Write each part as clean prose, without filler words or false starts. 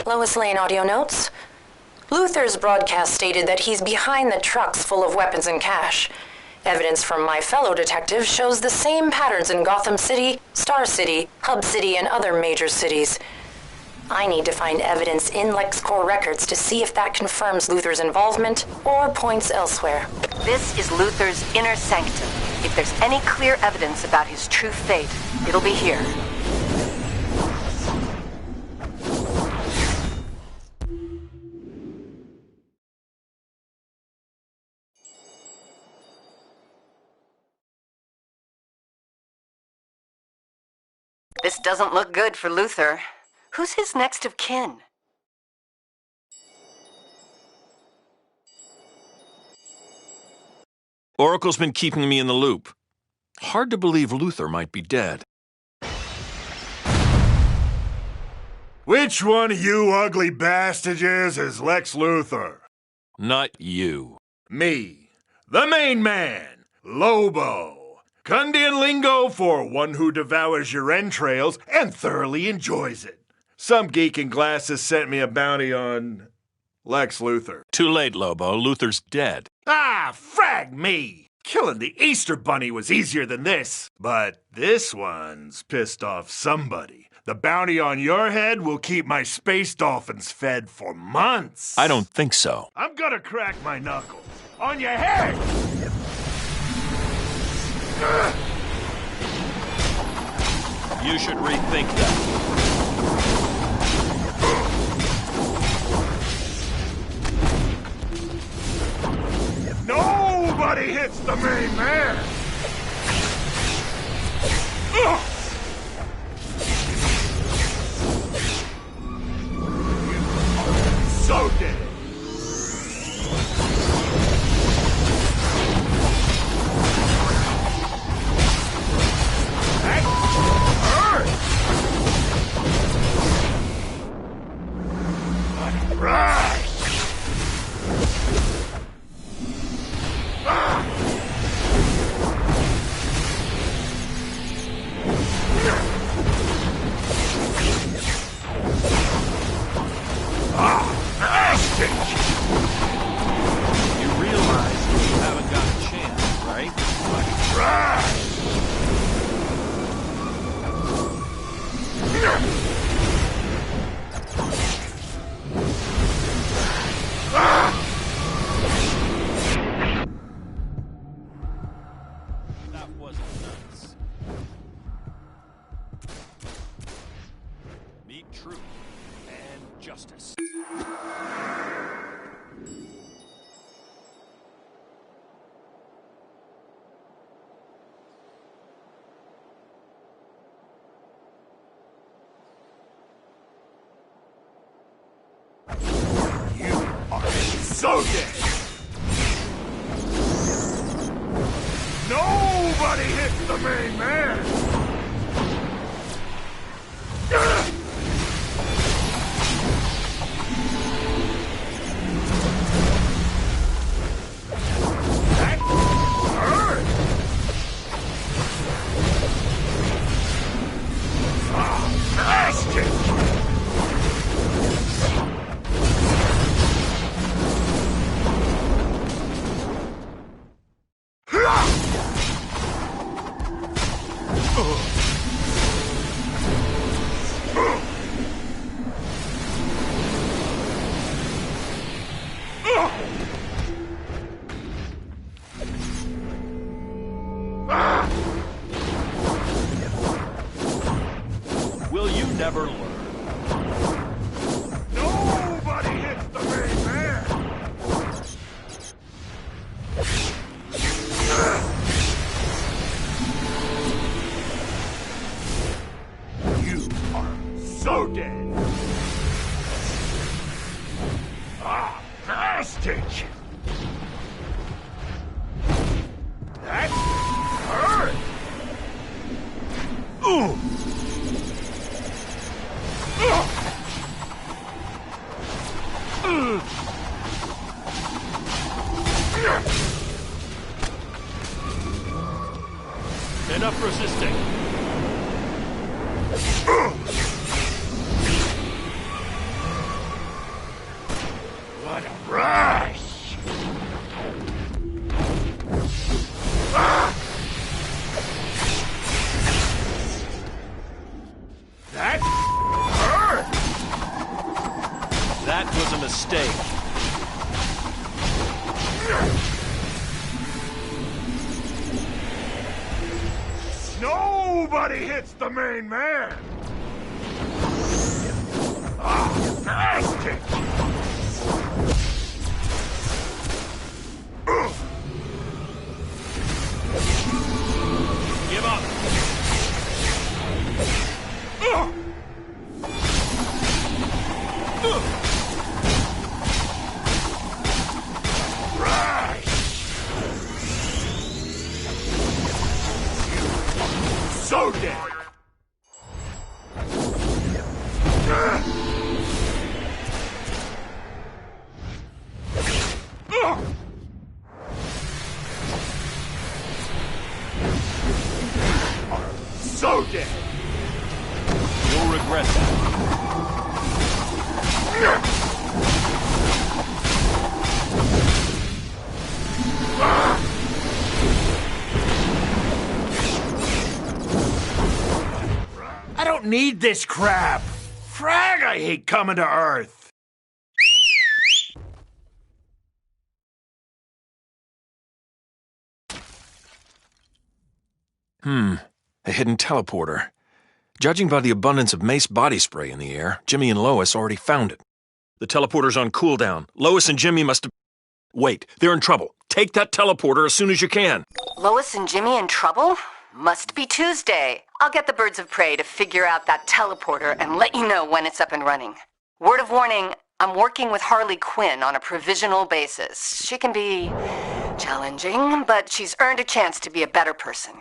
Lois Lane audio notes. Luther's broadcast stated that he's behind the trucks full of weapons and cash. Evidence from my fellow detective shows the same patterns in Gotham City, Star City, Hub City, and other major cities. I need to find evidence in LexCorp records to see if that confirms Luther's involvement or points elsewhere. This is Luther's inner sanctum. If there's any clear evidence about his true fate, it'll be here. This doesn't look good for Luther. Who's his next of kin? Oracle's been keeping me in the loop. Hard to believe Luther might be dead. Which one of you ugly bastages is Lex Luthor? Not you. Me, the main man, Lobo. Kundian lingo for one who devours your entrails and thoroughly enjoys it. Some geek in glasses sent me a bounty on Lex Luthor. Too late, Lobo. Luther's dead. Ah, frag me! Killing the Easter Bunny was easier than this. But this one's pissed off somebody. The bounty on your head will keep my space dolphins fed for months. I don't think so. I'm gonna crack my knuckles. On your head! You should rethink that. Nobody hits the main man! So dead! That hurt! Right! You realize you haven't got a chance, right? That wasn't nice. Meet truth and justice. So dead! Nobody hits the main man! That hurt! Bastard! Will you never learn? Nobody hits the main man! You are so dead! Ah, bastard! That hurt! Ooh! Enough resisting. Nobody hits the main man! Ah, nasty! Give up! Right! So dead! So dead! You'll regret that. I don't need this crap! Frag, I hate coming to Earth! A hidden teleporter. Judging by the abundance of Mace body spray in the air, Jimmy and Lois already found it. The teleporter's on cooldown. Lois and Jimmy must have... Wait, they're in trouble. Take that teleporter as soon as you can. Lois and Jimmy in trouble? Must be Tuesday. I'll get the birds of prey to figure out that teleporter and let you know when it's up and running. Word of warning, I'm working with Harley Quinn on a provisional basis. She can be challenging, but she's earned a chance to be a better person.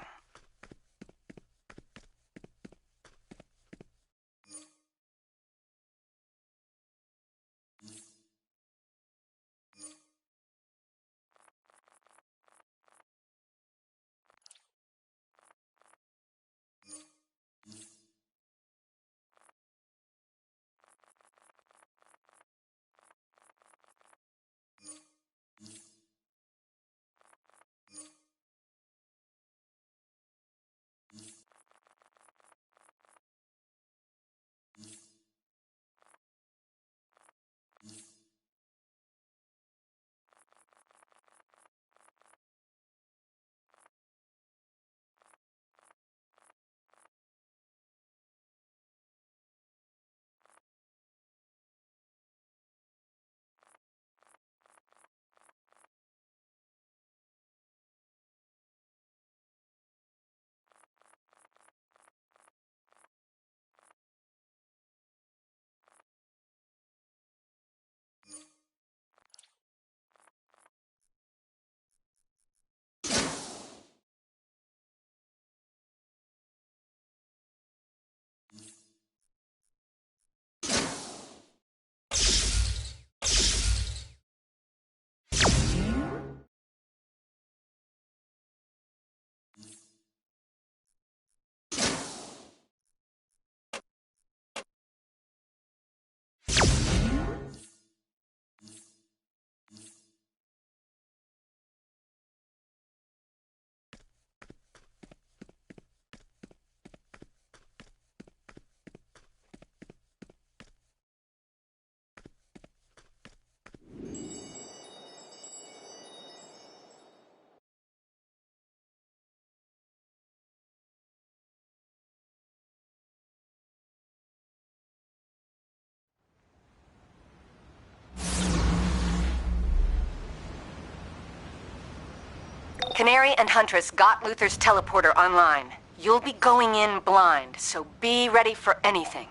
Canary and Huntress got Luther's teleporter online. You'll be going in blind, so be ready for anything.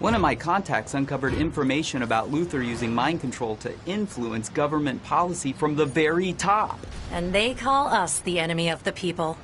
One of my contacts uncovered information about Luther using mind control to influence government policy from the very top. And they call us the enemy of the people.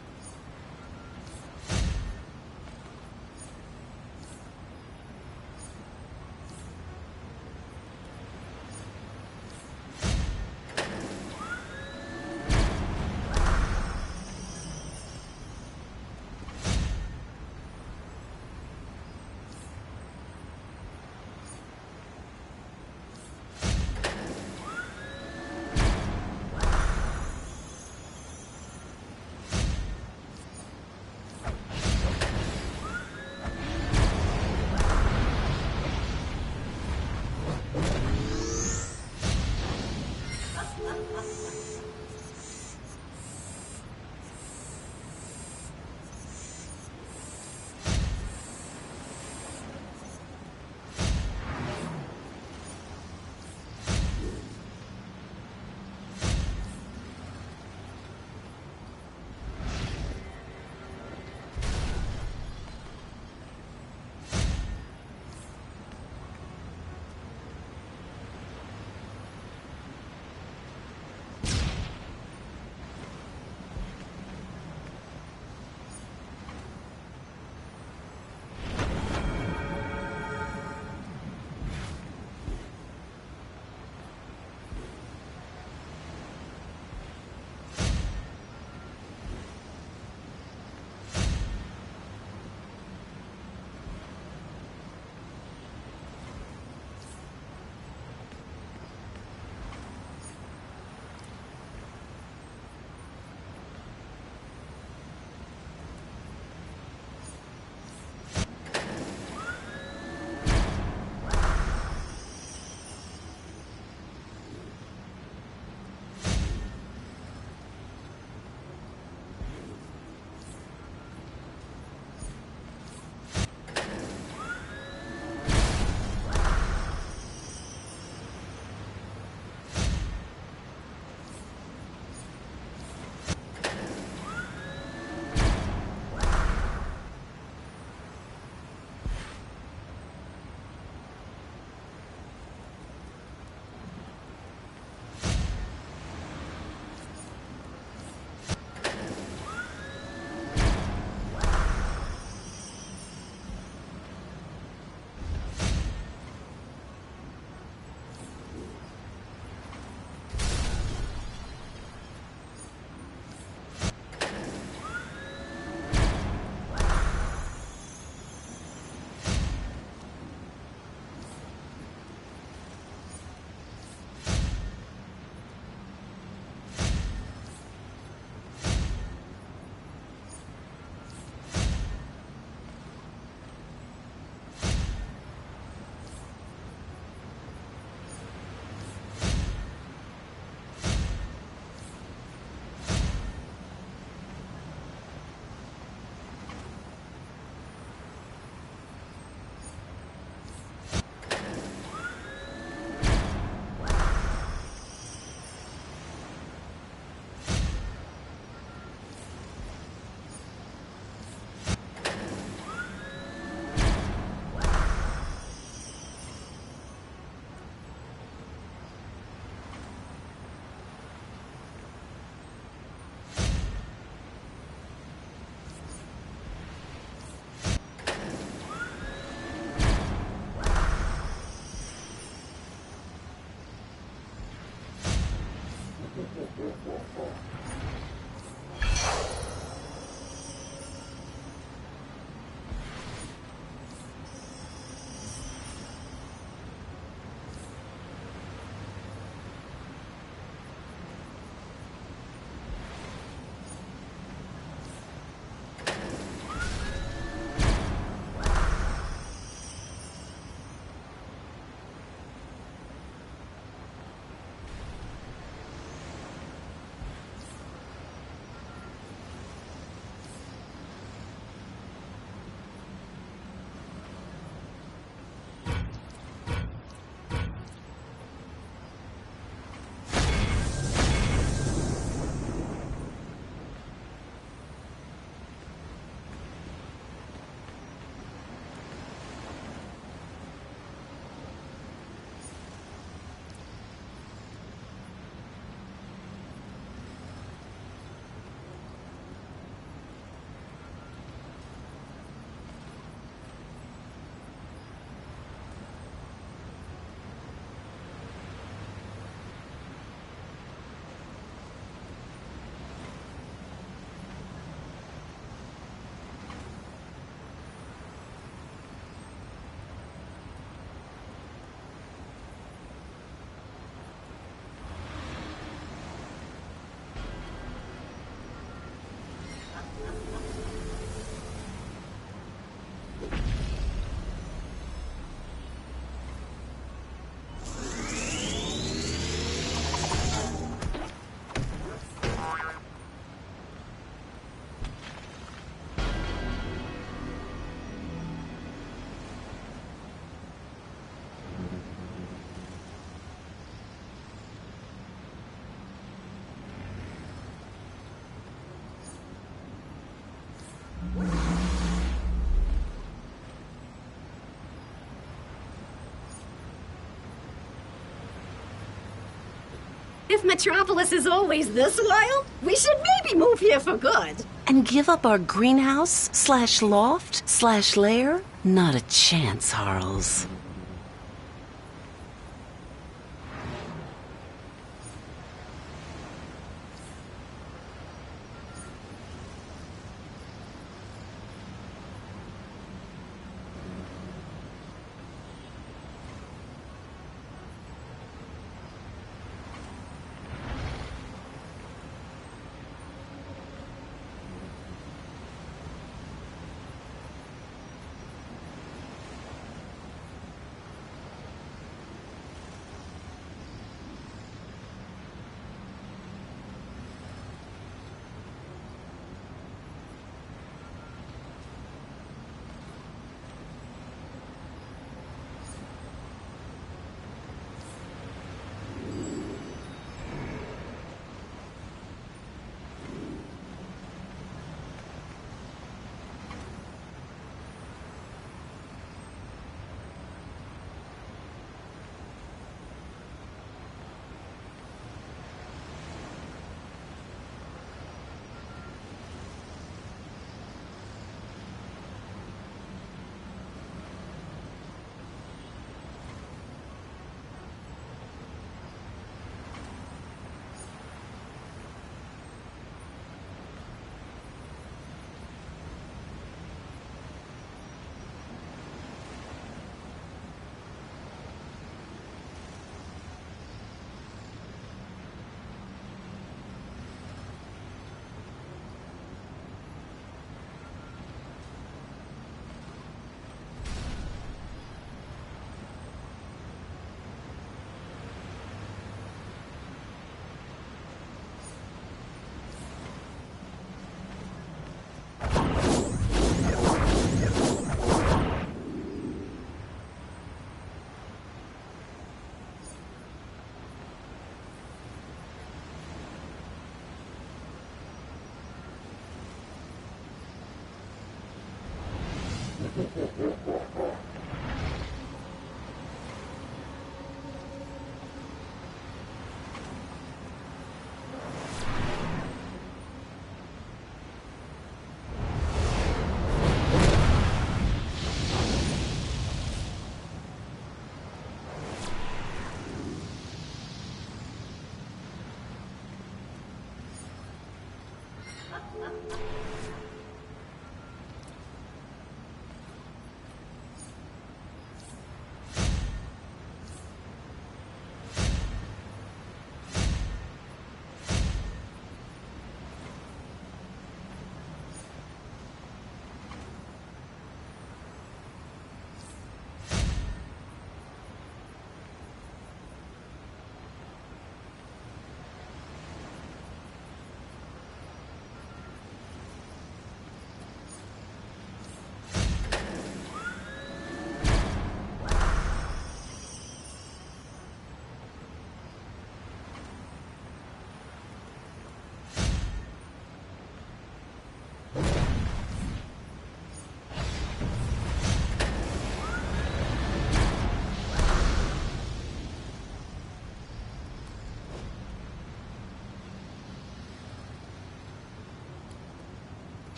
If Metropolis is always this wild, we should maybe move here for good. And give up our greenhouse/loft/lair? Not a chance, Harles.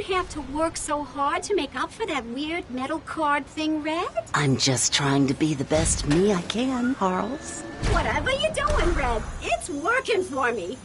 don't have to work so hard to make up for that weird metal card thing, Red. I'm just trying to be the best me I can, Harles. Whatever you're doing, Red, it's working for me.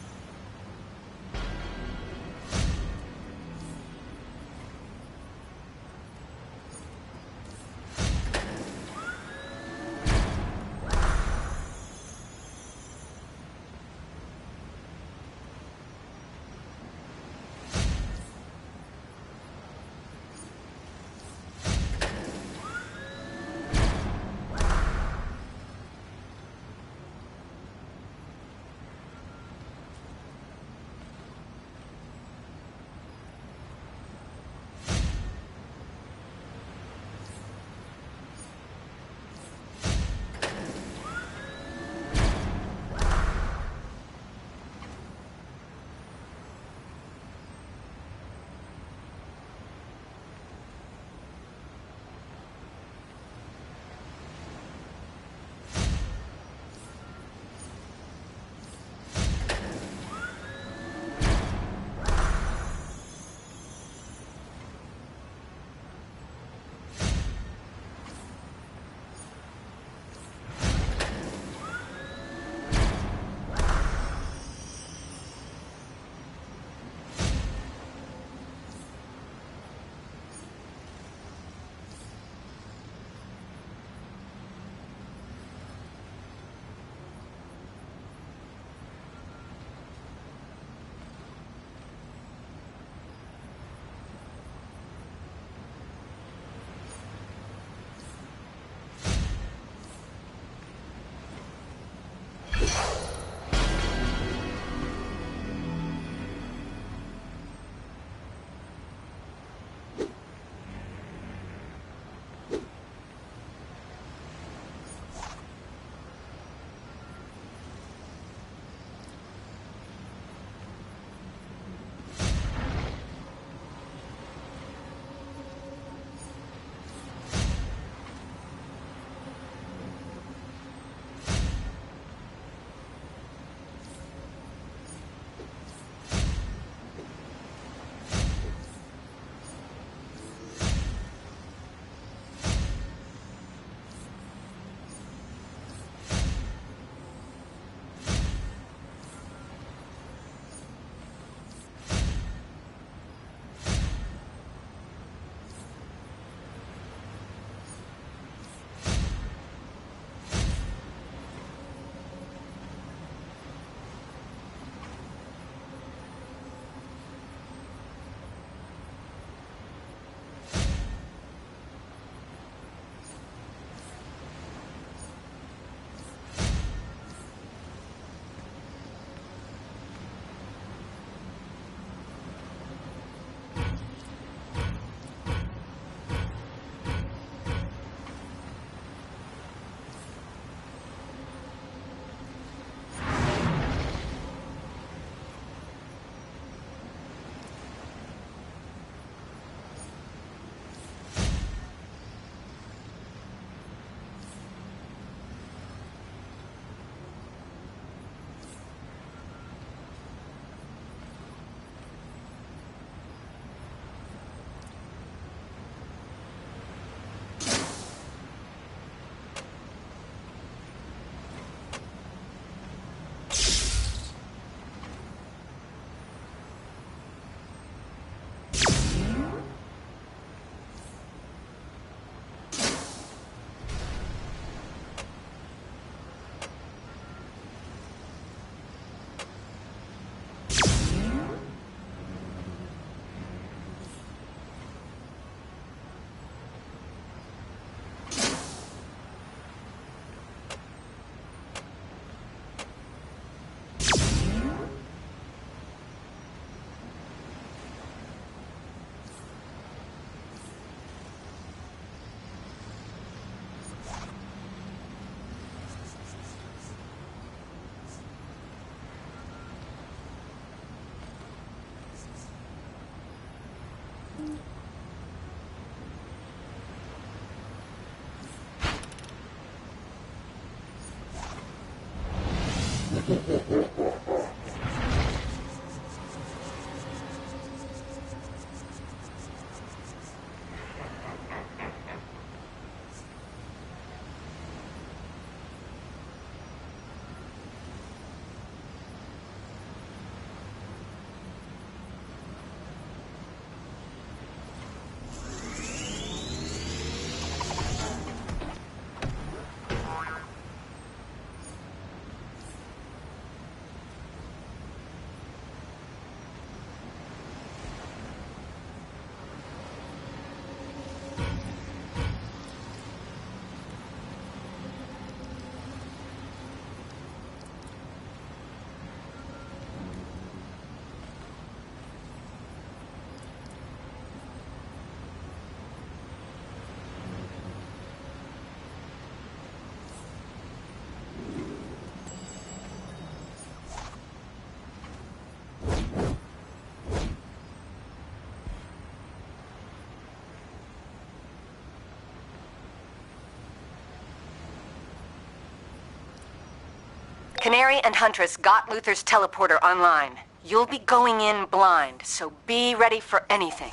Canary and Huntress got Luther's teleporter online. You'll be going in blind, so be ready for anything.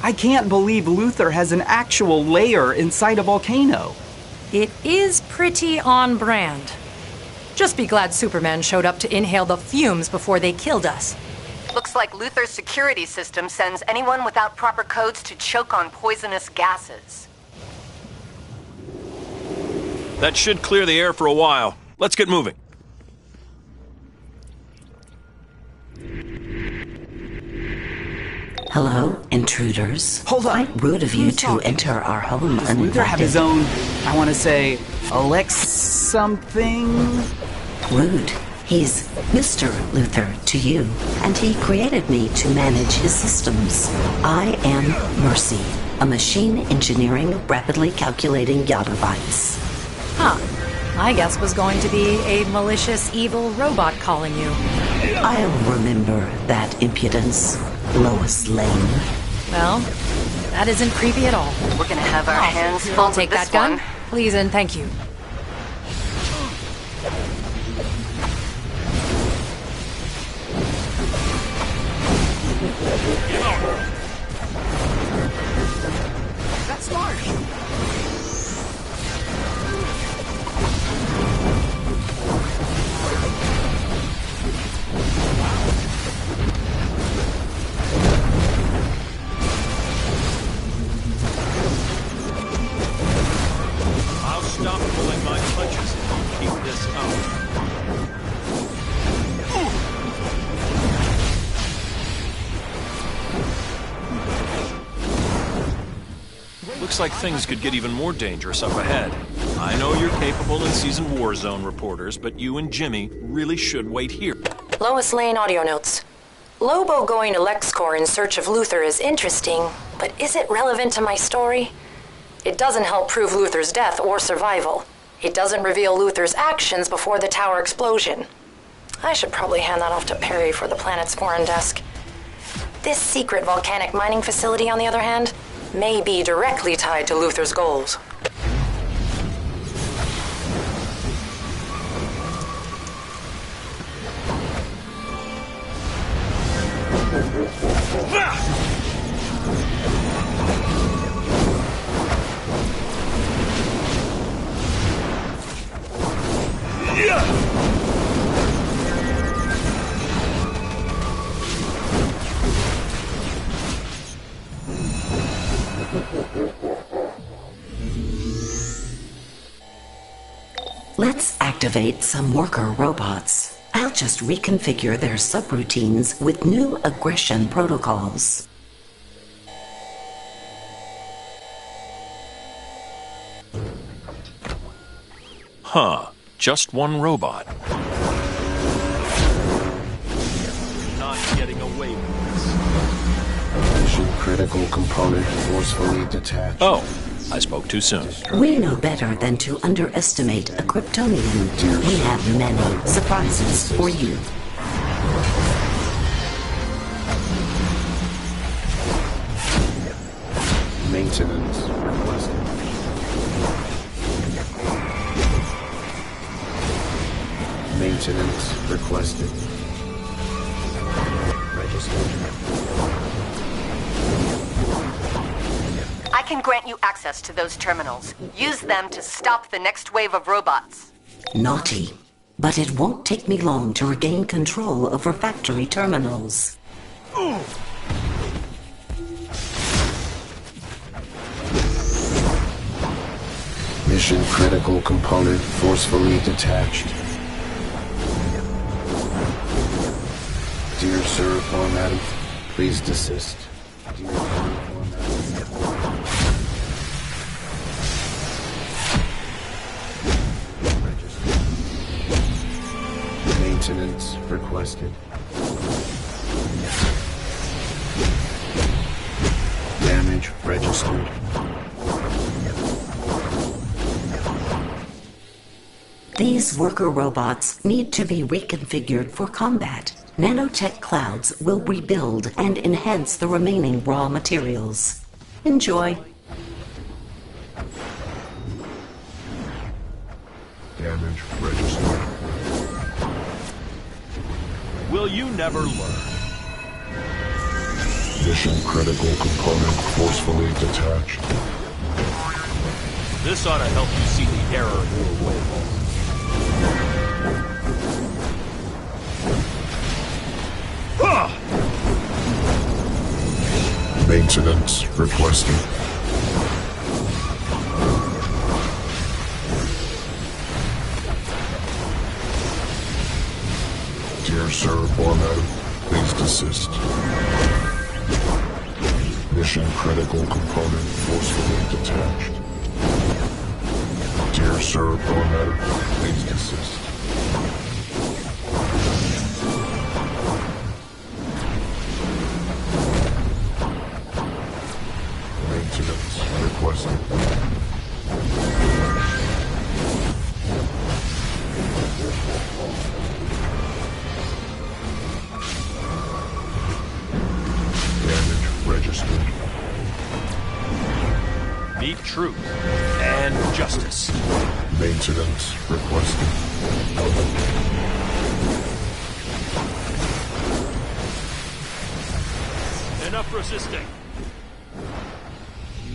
I can't believe Luther has an actual lair inside a volcano. It is pretty on brand. Just be glad Superman showed up to inhale the fumes before they killed us. Looks like Luther's security system sends anyone without proper codes to choke on poisonous gases. That should clear the air for a while. Let's get moving. Hello, intruders. Hold on. Quite rude of you Who's to talking? enter our home Does Luther have uninvited. his own, I want to say, Alex something? Rude. He's Mr. Luther to you, and he created me to manage his systems. I am Mercy, a machine engineering, rapidly calculating yottabytes. Huh. My guess was going to be a malicious, evil robot calling you. I'll remember that impudence, Lois Lane. Well, that isn't creepy at all. We're gonna have our hands full I'll with take this that gun, one. please and thank you. That's Marsh. I'll stop pulling my punches if you keep this up. Looks like things could get even more dangerous up ahead. I know you're capable and seasoned war zone reporters, but you and Jimmy really should wait here. Lois Lane audio notes. Lobo going to LexCorp in search of Luther is interesting, but is it relevant to my story? It doesn't help prove Luther's death or survival. It doesn't reveal Luther's actions before the tower explosion. I should probably hand that off to Perry for the planet's foreign desk. This secret volcanic mining facility, on the other hand, may be directly tied to Luther's goals. Let's activate some worker robots. I'll just reconfigure their subroutines with new aggression protocols. Huh. Just one robot. wave of this. Mission critical component forcefully detached. Oh, I spoke too soon. We know better than to underestimate a Kryptonian. We have many surprises for you. Maintenance requested. Maintenance requested. Registered. I can grant you access to those terminals. Use them to stop the next wave of robots. Naughty. But it won't take me long to regain control over factory terminals. Mission critical component forcefully detached. Dear sir or madam, please desist. Dear sir or madam. Maintenance requested. Damage registered. These worker robots need to be reconfigured for combat. Nanotech clouds will rebuild and enhance the remaining raw materials. Enjoy. Damage registered. Will you never learn? Mission critical component forcefully detached. This ought to help you see the error in your ways. Maintenance requested. Dear sir or madam, please desist. Mission critical component forcefully detached. Dear sir or madam, please desist. Maintenance requested. Damage registered. Need truth and justice. Maintenance requested. Enough resisting.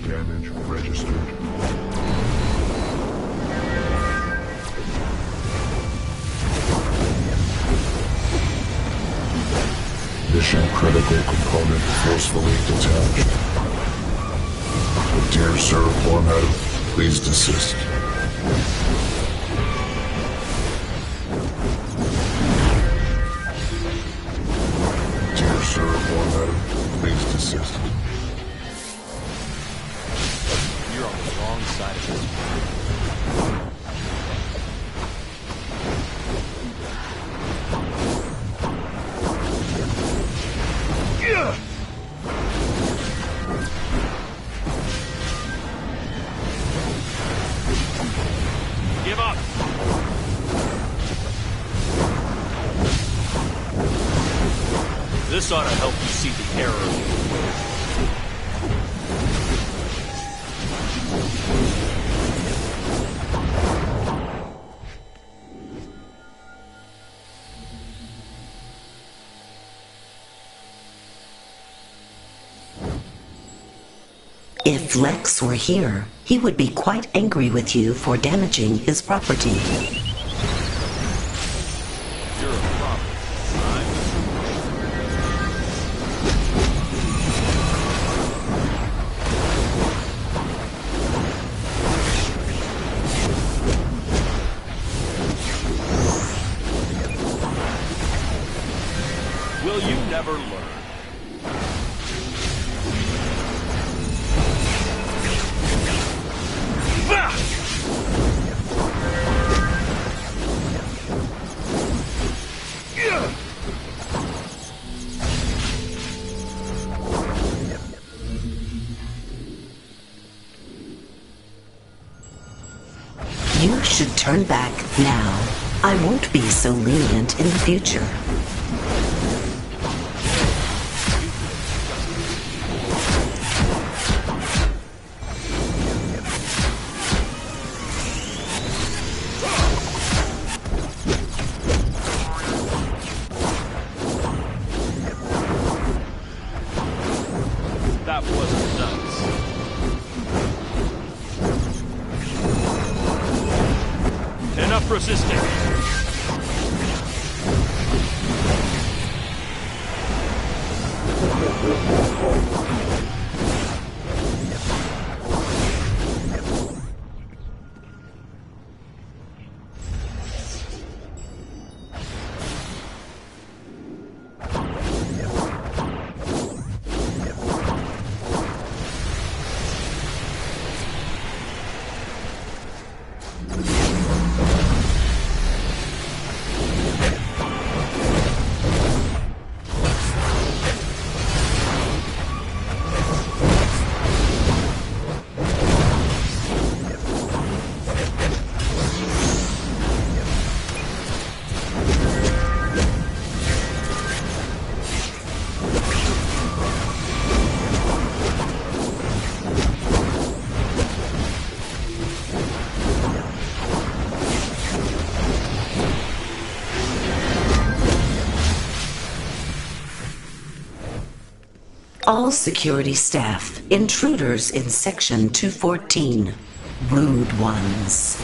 Damage registered. Mission critical component forcefully detached. Dear sir or madam, please desist. Dear sir or madam, please desist. You're on the wrong side of this. Give up! This ought to help you see the error of your ways. If Lex were here, he would be quite angry with you for damaging his property. You're a problem. Will you never learn? should turn back now. I won't be so lenient in the future. That was nuts. Enough resisting. All security staff, intruders in Section 214. Rude ones.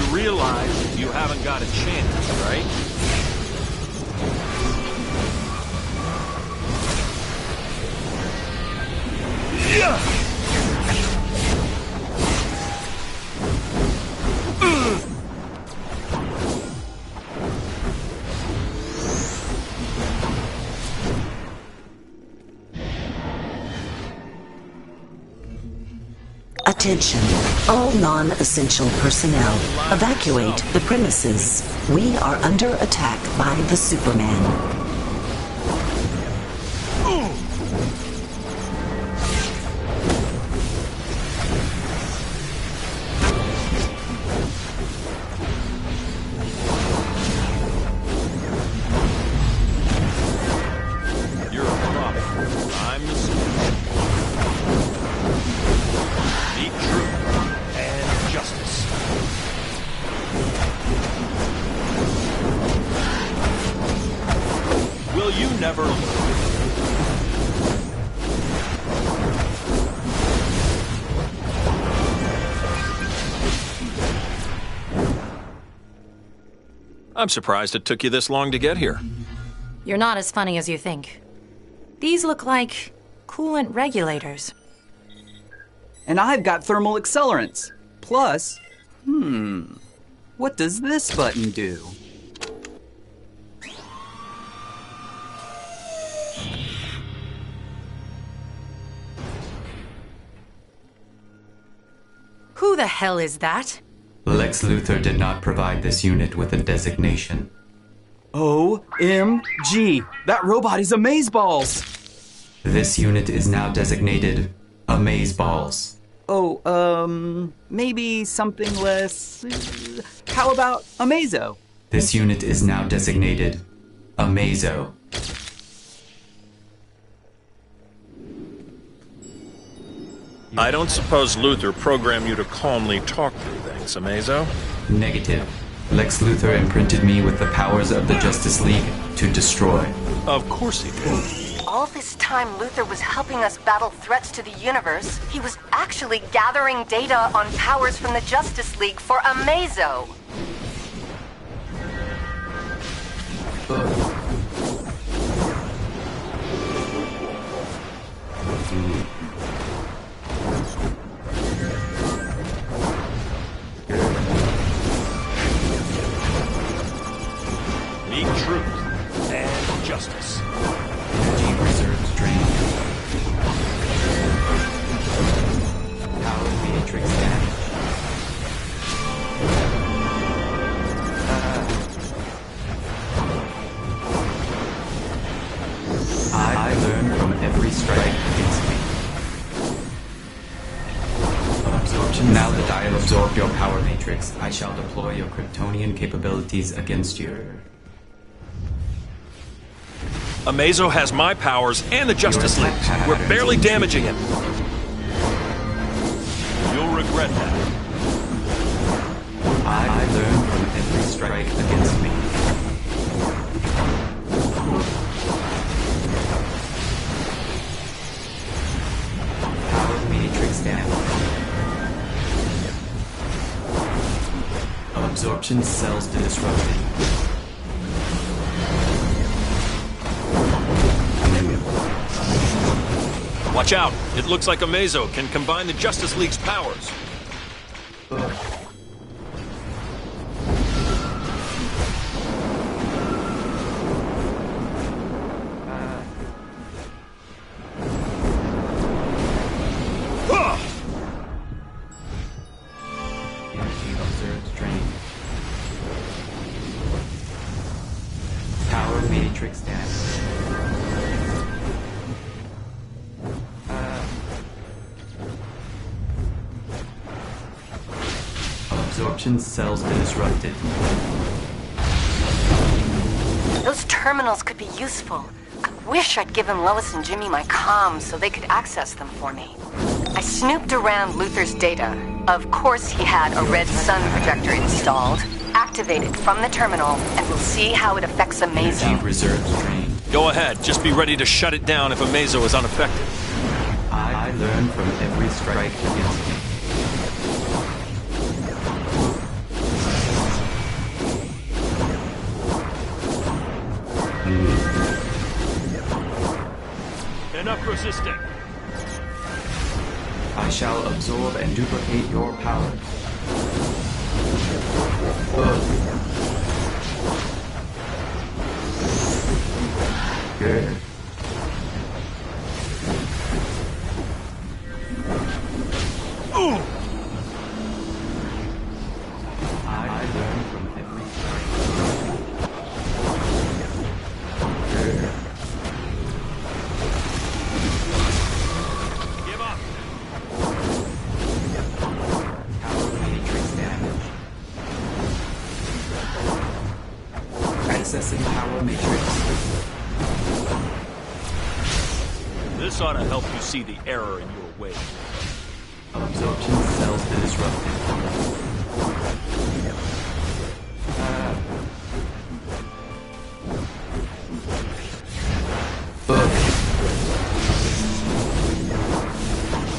Realize you haven't got a chance, right? Yeah! Attention, all non-essential personnel, evacuate the premises. We are under attack by the Superman. You're a problem. I'm the Superman. Deep truth and justice. Will you never learn? I'm surprised it took you this long to get here. You're not as funny as you think. These look like coolant regulators. And I've got thermal accelerants. Plus, what does this button do? Who the hell is that? Lex Luthor did not provide this unit with a designation. OMG! That robot is Amazeballs! This unit is now designated Amazeballs. Oh, maybe something less... how about Amazo? This unit is now designated Amazo. I don't suppose Luthor programmed you to calmly talk through things, Amazo? Negative. Lex Luthor imprinted me with the powers of the Justice League to destroy. Of course he did. All this time, Luthor was helping us battle threats to the universe. He was actually gathering data on powers from the Justice League for Amazo. Meet truth and justice. absorption. Now that I have absorbed your power matrix, I shall deploy your Kryptonian capabilities against you. Amazo has my powers and the Justice League's. We're barely damaging him. You'll regret that. I learn from every strike against me. Power matrix damage. Absorption cells disrupted. Watch out! It looks like Amazo can combine the Justice League's powers. Energy observed drain. Power matrix damage. Absorption cells disrupted. Those terminals could be useful. I wish I'd given Lois and Jimmy my comms so they could access them for me. I snooped around Luther's data. Of course he had a red sun projector installed, activated from the terminal, and we'll see how it affects Amazo. Energy reserves drained. Go ahead, just be ready to shut it down if Amazo is unaffected. I learn from every strike against me. Enough resisting. I shall absorb and duplicate your power. Good. I learn from every strike. Good. Give up. Power matrix damage. Accessing power matrix. This ought to help you see the error in your way. Absorption cells disrupted.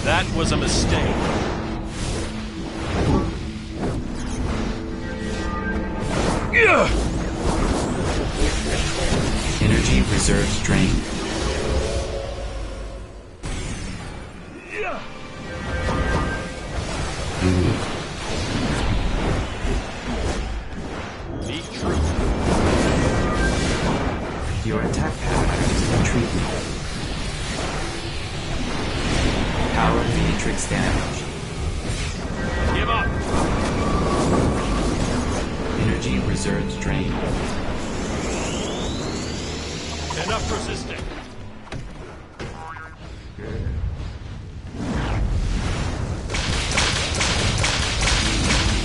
That was a mistake. Energy reserves drained. Be true. Your attack patterns intrigue me. Power matrix damage. Give up. Energy reserves drained. Enough resisting.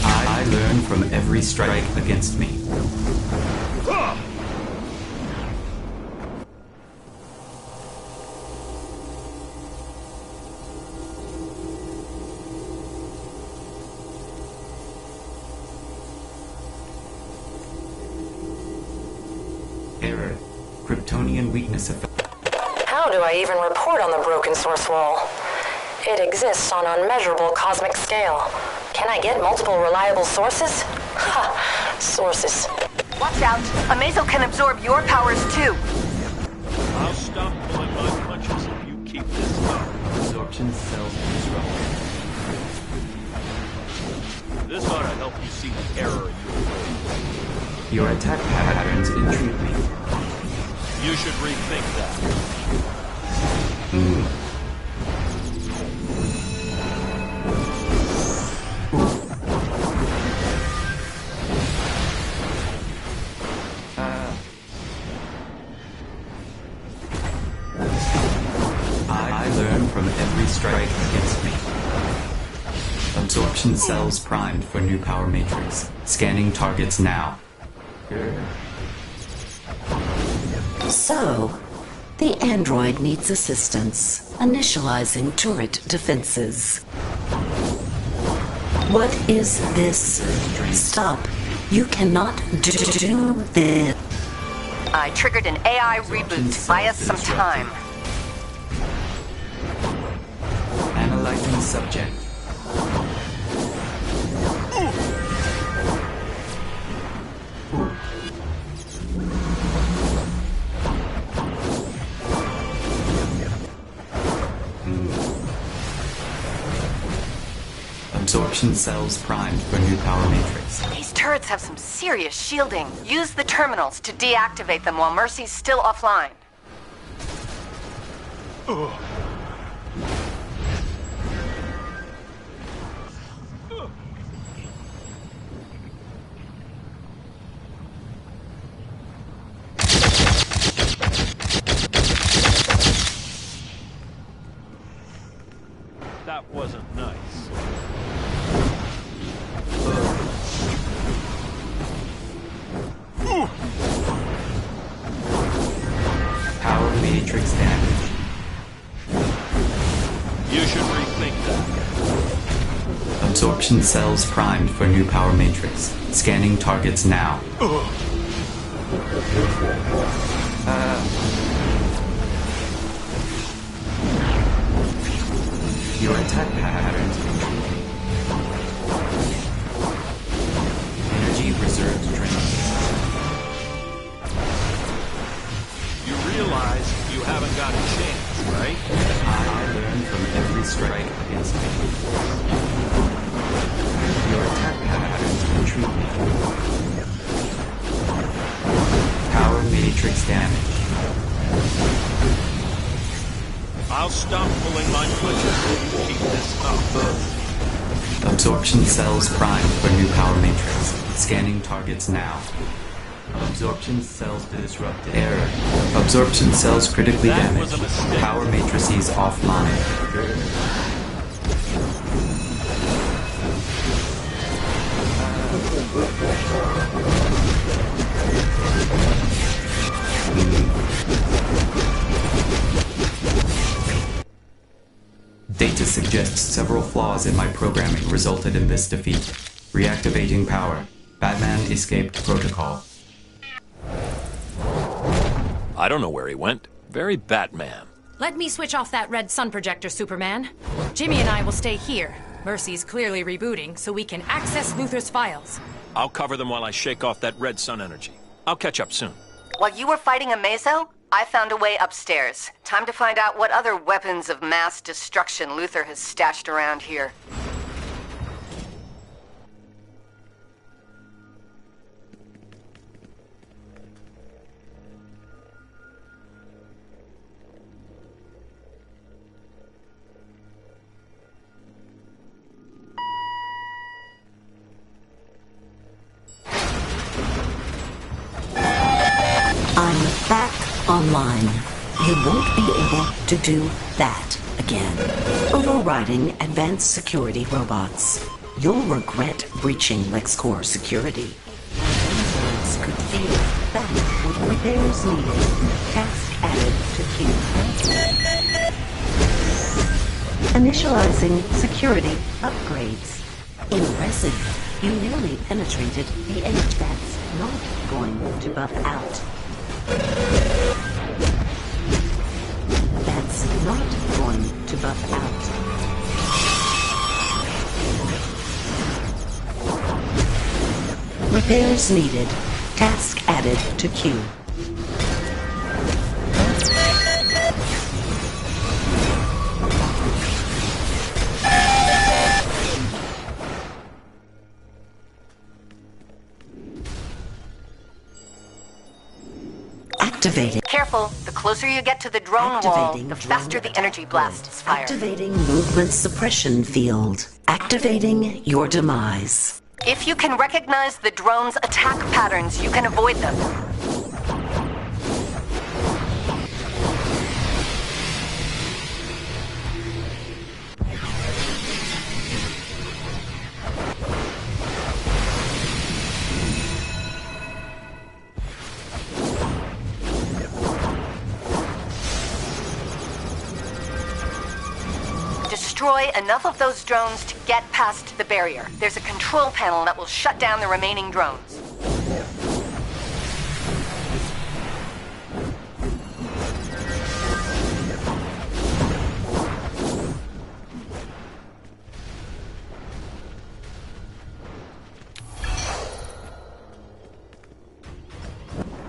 I learn from every strike against me. Error. Kryptonian weakness effect. How do I even report on the broken source wall? It exists on unmeasurable cosmic scale. Can I get multiple reliable sources? Ha! Sources. Watch out! Amazo can absorb your powers too! I'll stop pulling my punches if you keep this up. Absorption cells disrupted. This ought to help you see the error in your way. Your attack patterns intrigue me. You should rethink that. I learn from every strike against me. Absorption cells primed for new power matrix. Scanning targets now. So, the android needs assistance. Initializing turret defenses. What is this? Stop. You cannot do this. I triggered an AI reboot to buy us some time. Analyzing subject. Absorption cells primed for new power matrix. These turrets have some serious shielding. Use the terminals to deactivate them while Mercy's still offline. That wasn't nice. Power matrix damage. You should rethink that. Absorption cells primed for new power matrix. Scanning targets now. Your attack patterns. Energy reserves drained. You realize you haven't got a chance, right? I learn from every strike against me. Your attack patterns intrigue me. Power matrix damage. I'll stop pulling my punches if you keep this up. Absorption cells primed for new power matrix. Scanning targets now. Absorption cells disrupted. Error. Absorption cells critically That was damaged. a mistake. Power matrices offline. Data suggests several flaws in my programming resulted in this defeat. Reactivating power. Batman escaped protocol. I don't know where he went. Very Batman. Let me switch off that red sun projector, Superman. Jimmy and I will stay here. Mercy's clearly rebooting, so we can access Luthor's files. I'll cover them while I shake off that red sun energy. I'll catch up soon. While you were fighting Amazo, I found a way upstairs. Time to find out what other weapons of mass destruction Luthor has stashed around here. I'm back online. You won't be able to do that again. Overriding advanced security robots. You'll regret breaching LexCorp security. Androids could fail back with repairs needed. Task added to queue. Initializing security upgrades. Impressive. You nearly penetrated the edge that's not going to buff out. That's not going to buff out. Repairs needed. Task added to queue. Activating. Careful, the closer you get to the drone wall, Activating the faster drone the energy blast is fired. Activating movement suppression field. Activating your demise. If you can recognize the drone's attack patterns, you can avoid them. Destroy enough of those drones to get past the barrier. There's a control panel that will shut down the remaining drones.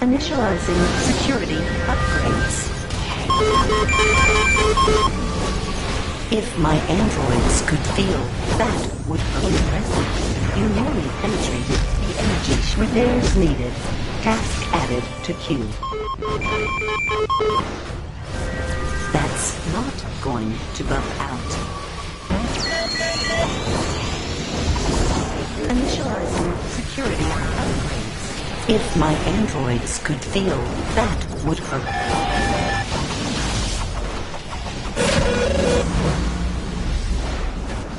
Initializing security upgrades. If my androids could feel, that would be impressive. You nearly penetrated the energy. Repairs needed. Task added to queue. That's not going to buff out. Initializing security upgrades. If my androids could feel, that would hurt.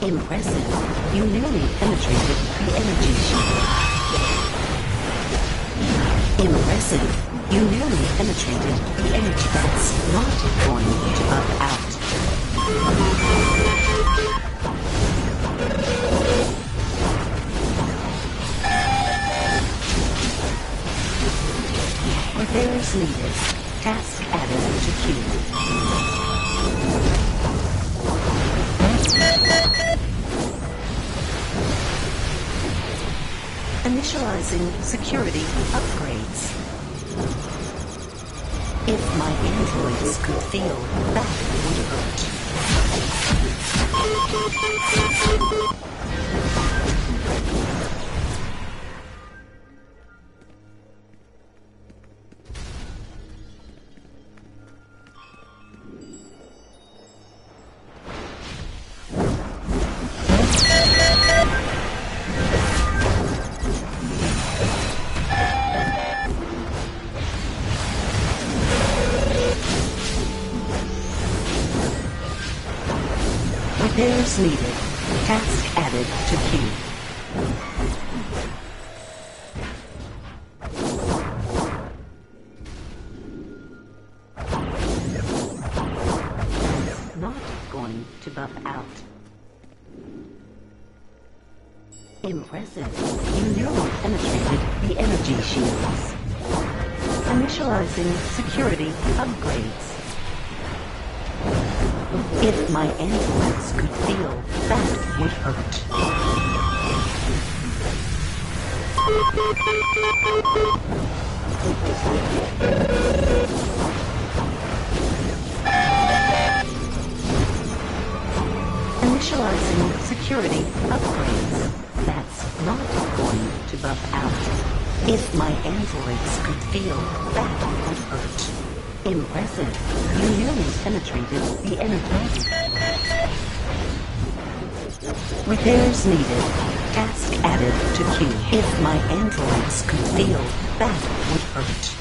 Impressive. You nearly penetrated the energy shield. Impressive. You nearly penetrated the energy. That's not going to buff out. Repairs needed. Task added to queue. Initializing security upgrades. If my androids could feel, that would hurt. Repairs needed. Task added to queue. Not going to buff out. Impressive. You nearly penetrated the energy shields. Initializing security upgrades. If my androids could feel, that would hurt. Initializing security upgrades. That's not going to buff out. If my androids could feel, that would hurt. Impressive. You nearly penetrated the energy. Repairs needed. Task added to queue. If my androids could feel, that would hurt.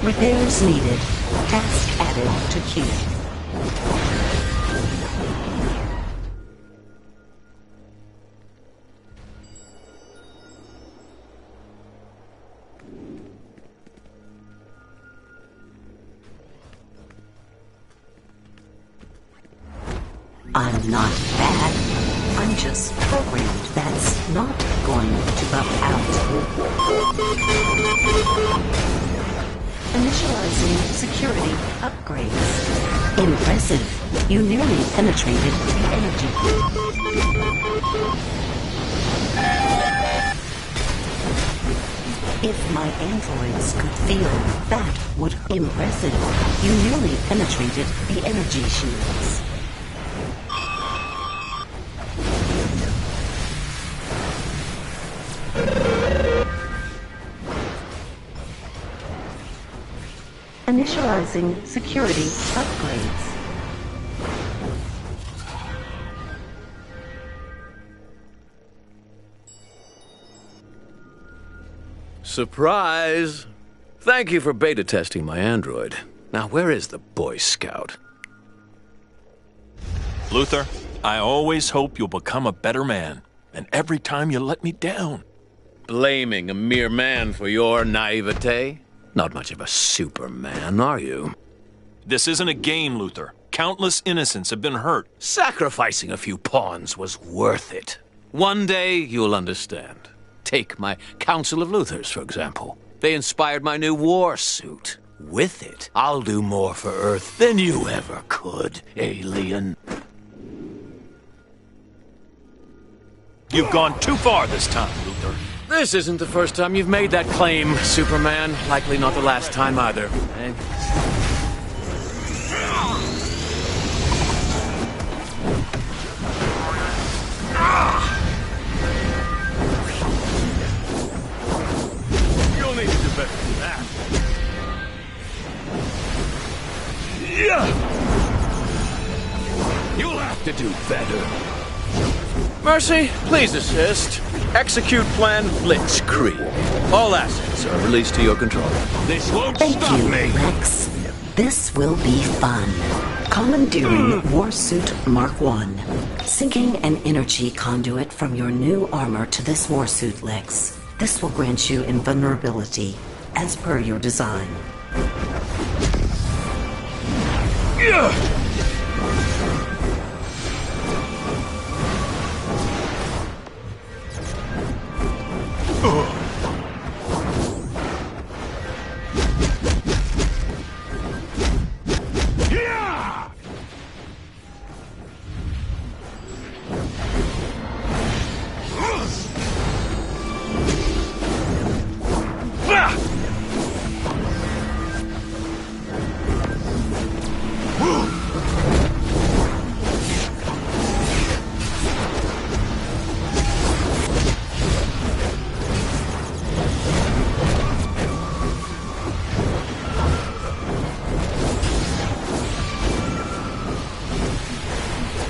Repairs needed. Task added to queue. I'm not bad. I'm just programmed. That's not going to buff out. Initializing security upgrades. Impressive. You nearly penetrated the energy. If my androids could feel, that would impressive. You nearly penetrated the energy shields. Initializing security upgrades. Surprise! Thank you for beta testing my android. Now, where is the Boy Scout? Luther, I always hope you'll become a better man. And every time you let me down. Blaming a mere man for your naivete? Not much of a Superman, are you? This isn't a game, Luther. Countless innocents have been hurt. Sacrificing a few pawns was worth it. One day you'll understand. Take my Council of Luthers, for example. They inspired my new war suit. With it, I'll do more for Earth than you ever could, alien. You've gone too far this time, Luther. This isn't the first time you've made that claim, Superman. Likely not the last time either. You'll need to do better than that. Yeah. You'll have to do better. Mercy, please assist. Execute plan Blitzkrieg. All assets are released to your control. This won't Thank stop you, me. Lex. This will be fun. Commandeering Warsuit Mark I. Syncing an energy conduit from your new armor to this warsuit, Lex. This will grant you invulnerability, as per your design. Yeah.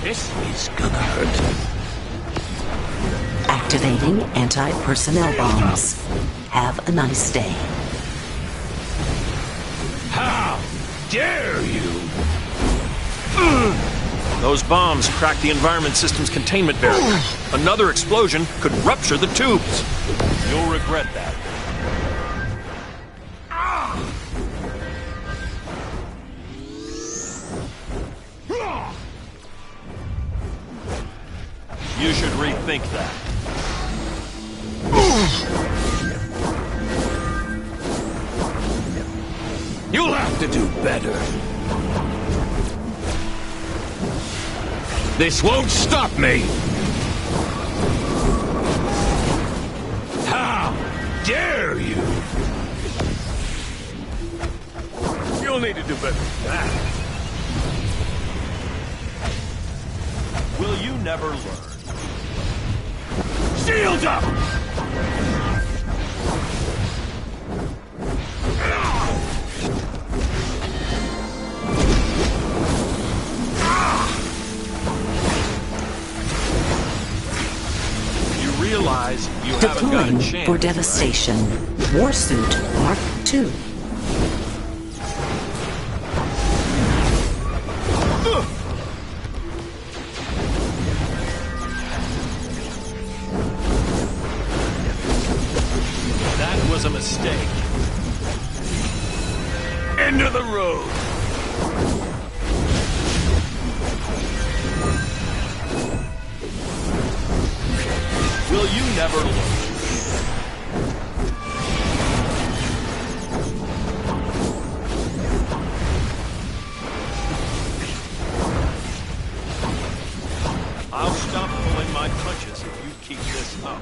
This is gonna hurt. Activating anti-personnel bombs. Have a nice day. How dare you? Those bombs cracked the environment system's containment barrier. Another explosion could rupture the tubes. You'll regret that. You should rethink that. You'll have to do better. This won't stop me! How dare you! You'll need to do better than that. Will you never learn? Shields up! You realize you haven't got a Deploying chance, for devastation. Warsuit Mark II. That was a mistake. End of the road! Will you never learn? I'll stop pulling my punches if you keep this up.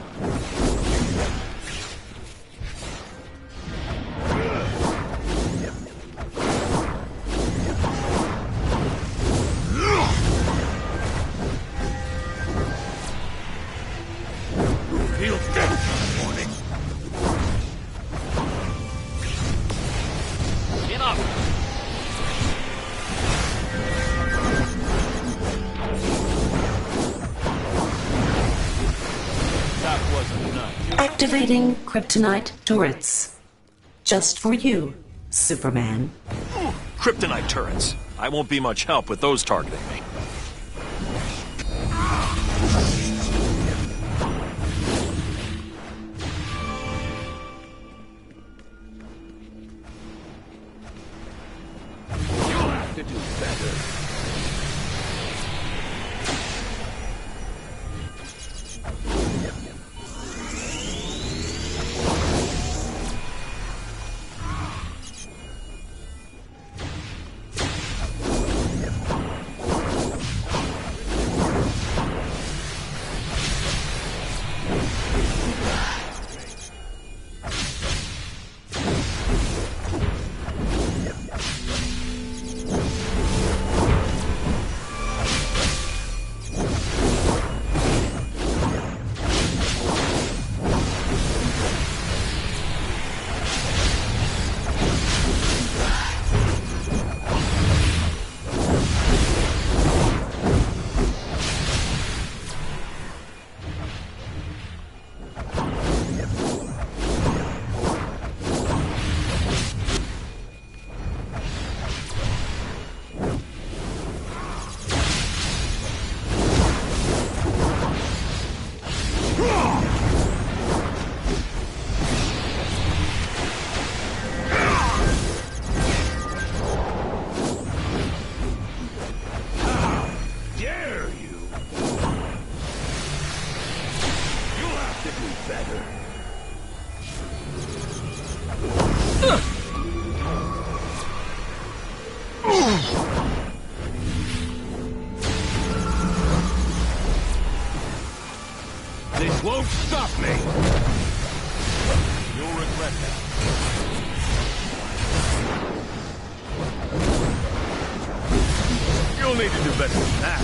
Feels dead this morning. Enough! That wasn't enough. Activating kryptonite turrets. Just for you, Superman. Kryptonite turrets. I won't be much help with those targeting me. You'll have to do better. This won't stop me! You'll regret that. You'll need to do better than that.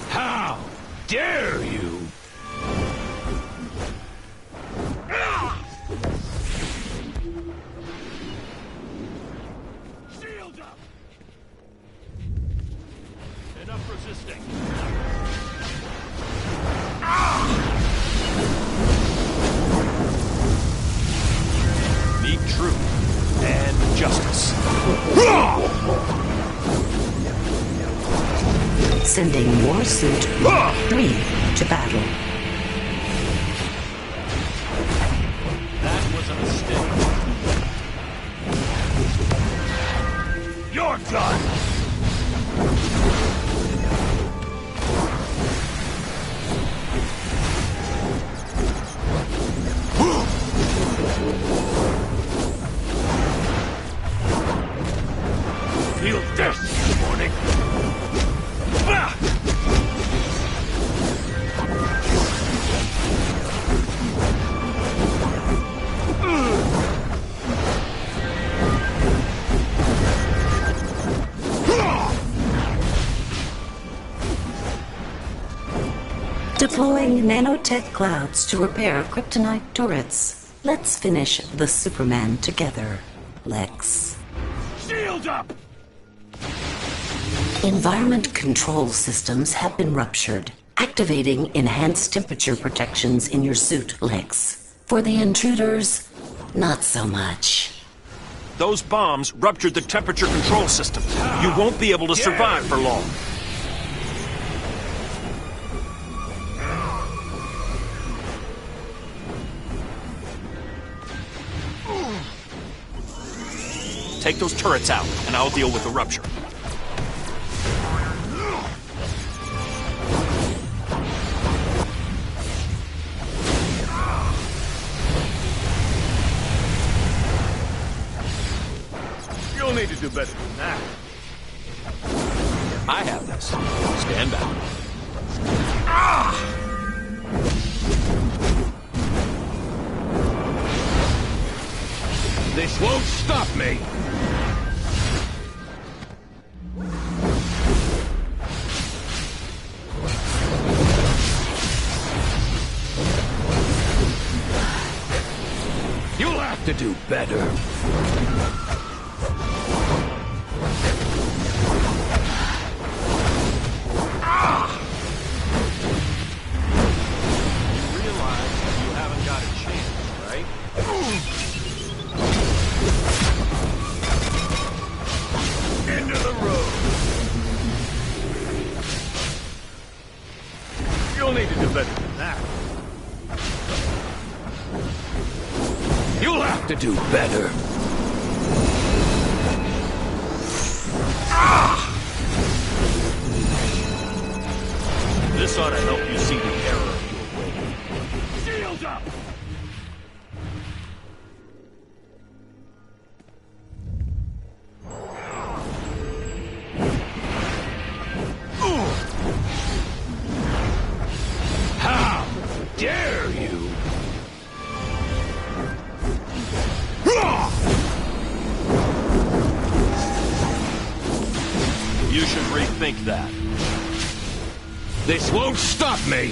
How dare you! Shield up! Enough resisting. Need truth and justice. Sending Warsuit 3 to battle. That was a mistake. You're done! Feel this this morning. Deploying nanotech clouds to repair kryptonite turrets. Let's finish the Superman together, Lex. Shield up! Environment control systems have been ruptured, activating enhanced temperature protections in your suit, Lex. For the intruders, not so much. Those bombs ruptured the temperature control system. You won't be able to survive for long. Take those turrets out, and I'll deal with the rupture. You'll need to do better than that. I have this. Stand back. This won't stop me! You'll have to do better. better than that. You'll have to do better. This ought to help you see the error of your way. Shields up! How dare you? You should rethink that. This won't stop me!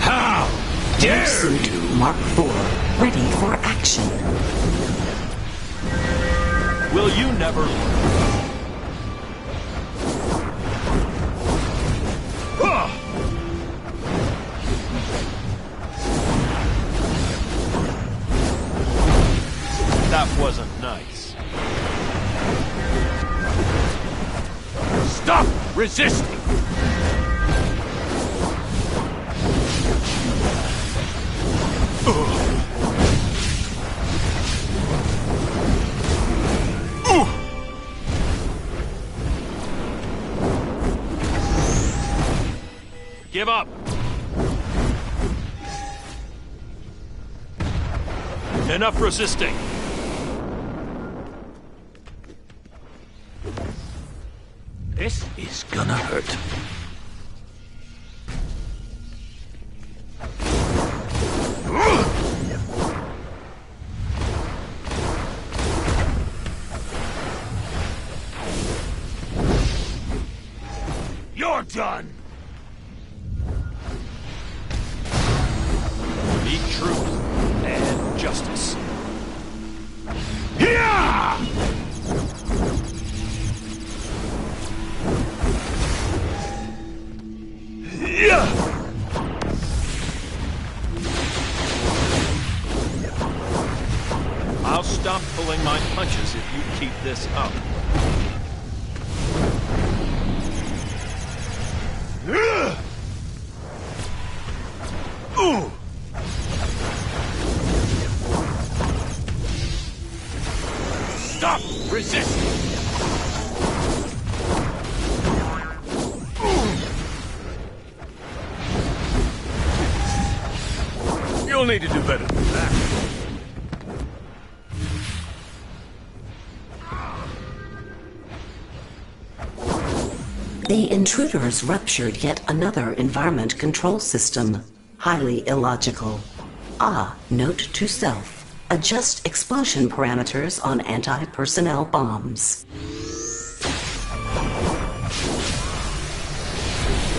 How dare Suit you? Mark IV, ready for action. Will you never learn? That wasn't nice. Stop resisting! Give up. Enough resisting. This is gonna hurt. You're done! Speak truth and justice. I'll stop pulling my punches if you keep this up. Stop resisting! You'll need to do better than that. The intruders ruptured yet another environment control system. Highly illogical. Note to self. Adjust explosion parameters on anti-personnel bombs.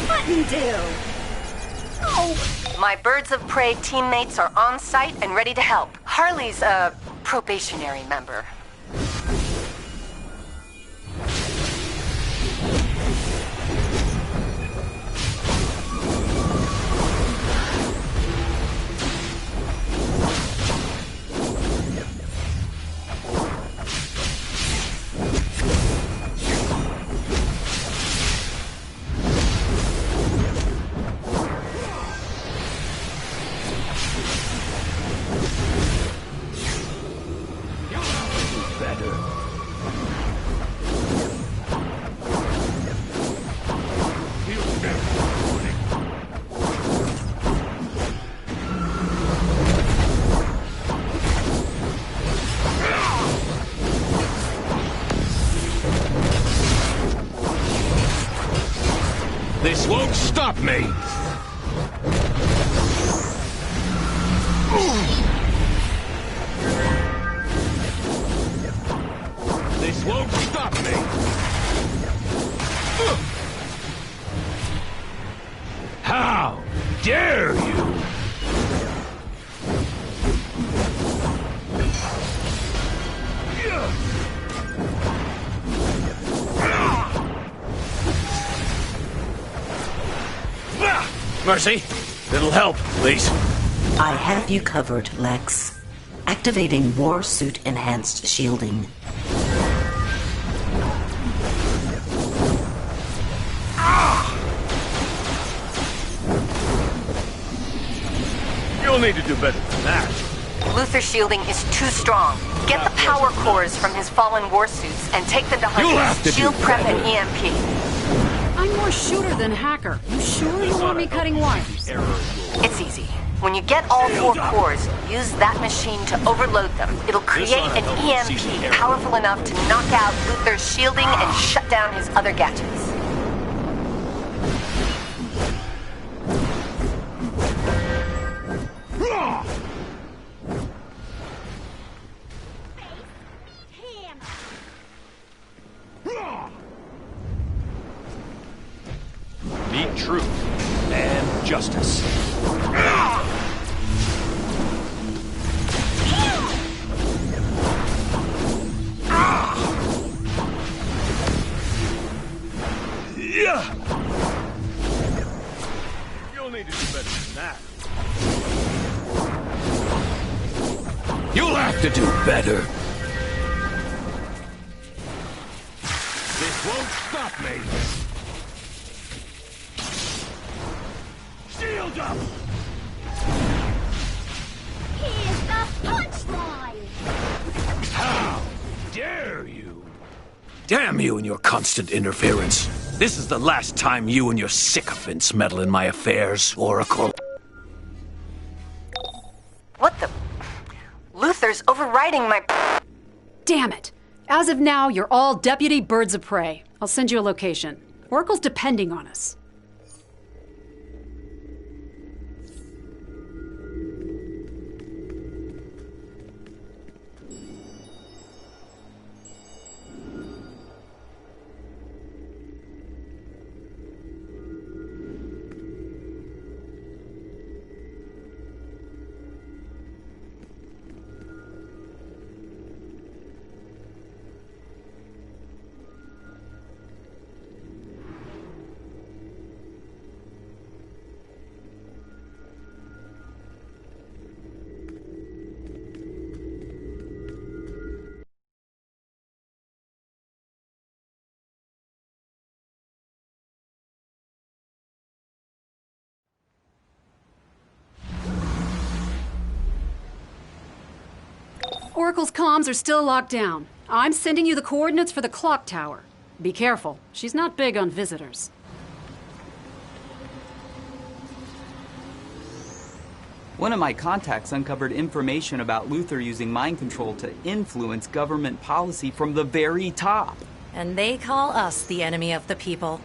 Button do! Oh, My birds of prey teammates are on site and ready to help. Harley's a probationary member. This won't stop me! This won't stop me! How dare you! Mercy, it'll help, please. I have you covered, Lex. Activating War Suit Enhanced Shielding. You'll need to do better than that. Luthor's shielding is too strong. Get the power cores from his fallen war suits and take them to Hunter's. Shield prep and EMP. I'm more shooter than hacker. You sure you want me cutting wires? It's easy. When you get all 4 cores, use that machine to overload them. It'll create an EMP powerful enough to knock out Luthor's shielding and shut down his other gadgets. Need truth and justice. Yeah. You'll need to do better than that. You'll have to do better. This won't stop me. Shield up! Here's the punchline! How dare you? Damn you and your constant interference. This is the last time you and your sycophants meddle in my affairs, Oracle. What the? Luthor's overriding my... Damn it. As of now, you're all Deputy Birds of Prey. I'll send you a location. Oracle's depending on us. Oracle's comms are still locked down. I'm sending you the coordinates for the clock tower. Be careful. She's not big on visitors. One of my contacts uncovered information about Luthor using mind control to influence government policy from the very top. And they call us the enemy of the people.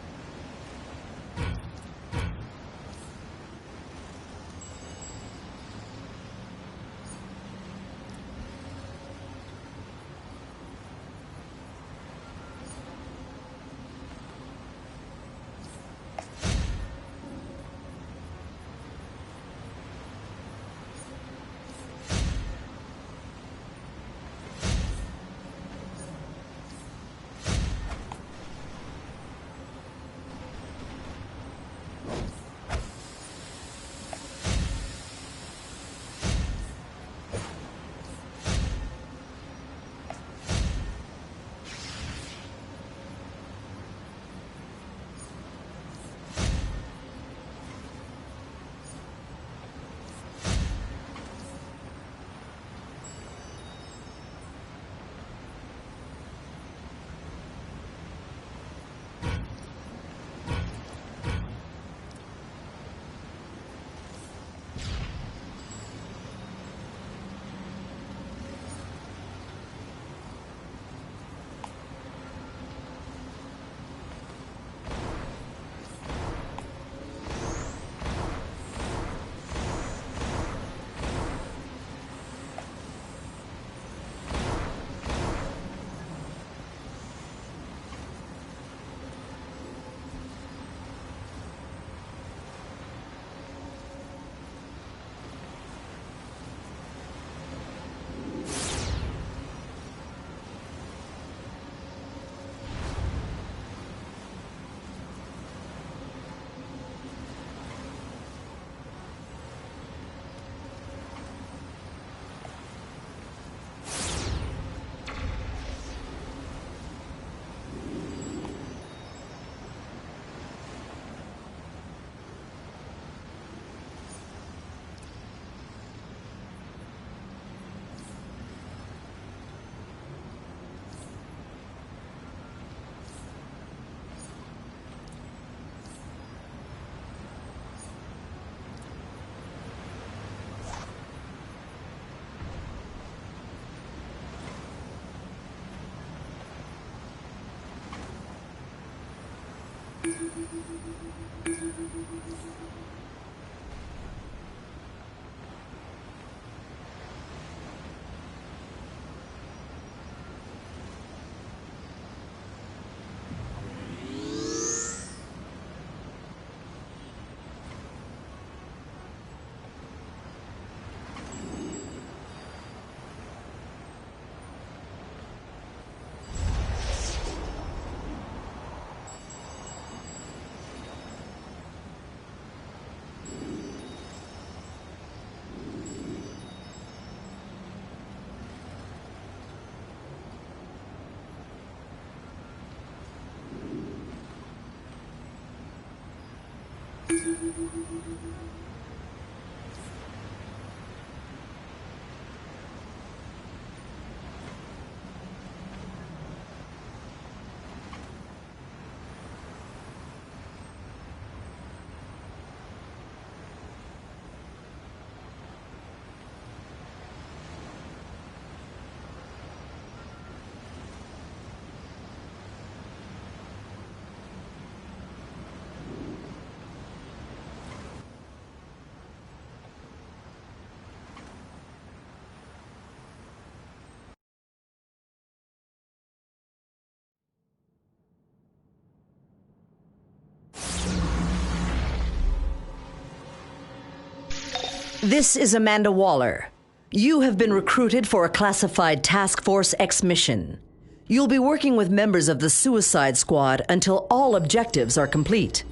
This is Amanda Waller. You have been recruited for a classified Task Force X mission. You'll be working with members of the Suicide Squad until all objectives are complete.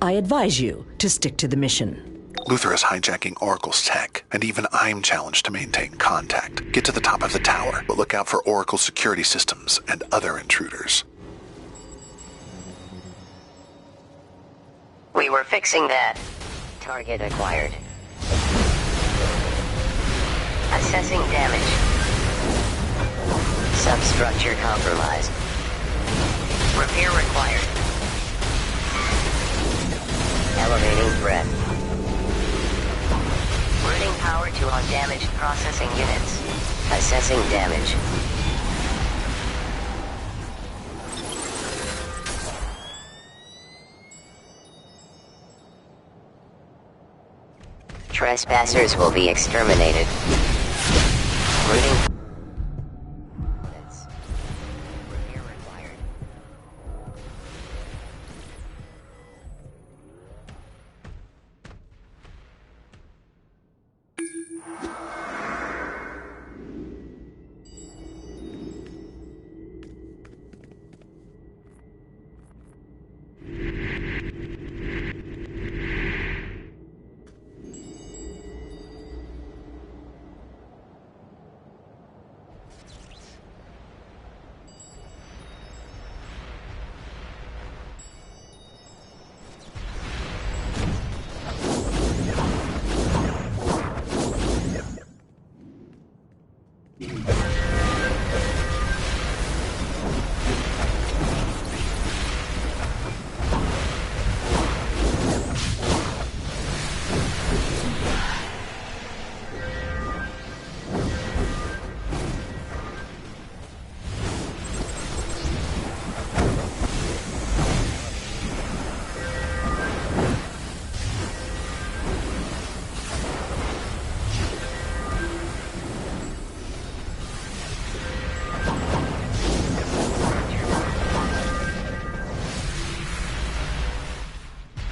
I advise you to stick to the mission. Luthor is hijacking Oracle's tech, and even I'm challenged to maintain contact. Get to the top of the tower, but look out for Oracle security systems and other intruders. We were fixing that. Target acquired. Assessing damage. Substructure compromised. Repair required. Elevating threat. Routing power to undamaged processing units. Assessing damage. Trespassers will be exterminated. Routing.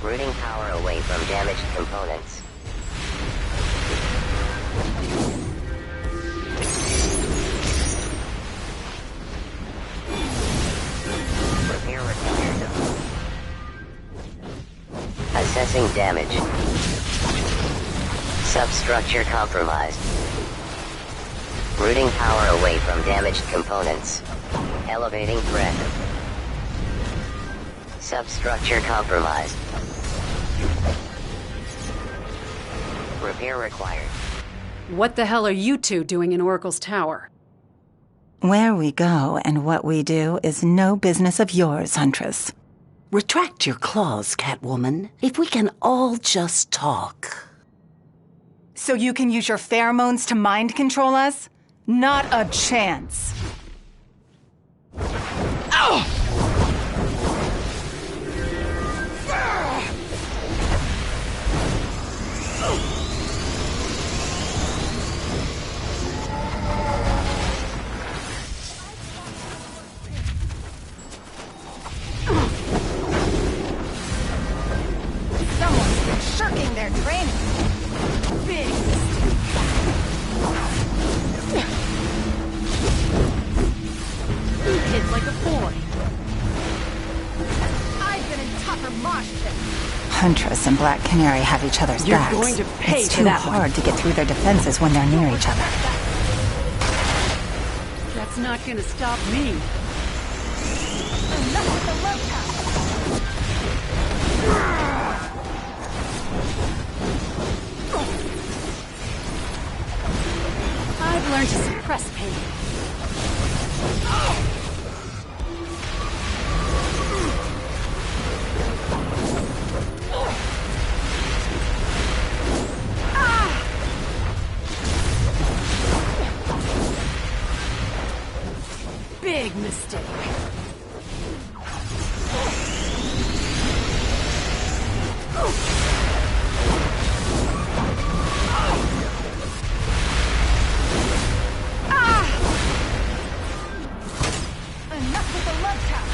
Routing power away from damaged components. Repair required. Assessing damage. Substructure compromised. Routing power away from damaged components. Elevating threat. Substructure compromised. Repair required. What the hell are you two doing in Oracle's tower? Where we go and what we do is no business of yours, Huntress. Retract your claws, Catwoman. If we can all just talk. So you can use your pheromones to mind control us? Not a chance. Ow! their training. Big. You hit like a boy. I've been in tougher mosh pits. Huntress and Black Canary have each other's You're backs. going to pay it's for too that hard to get through their defenses when they're near each other. That's not gonna stop me. Enough with the love tap. I've learned to suppress pain. Big mistake. Enough with the love tap.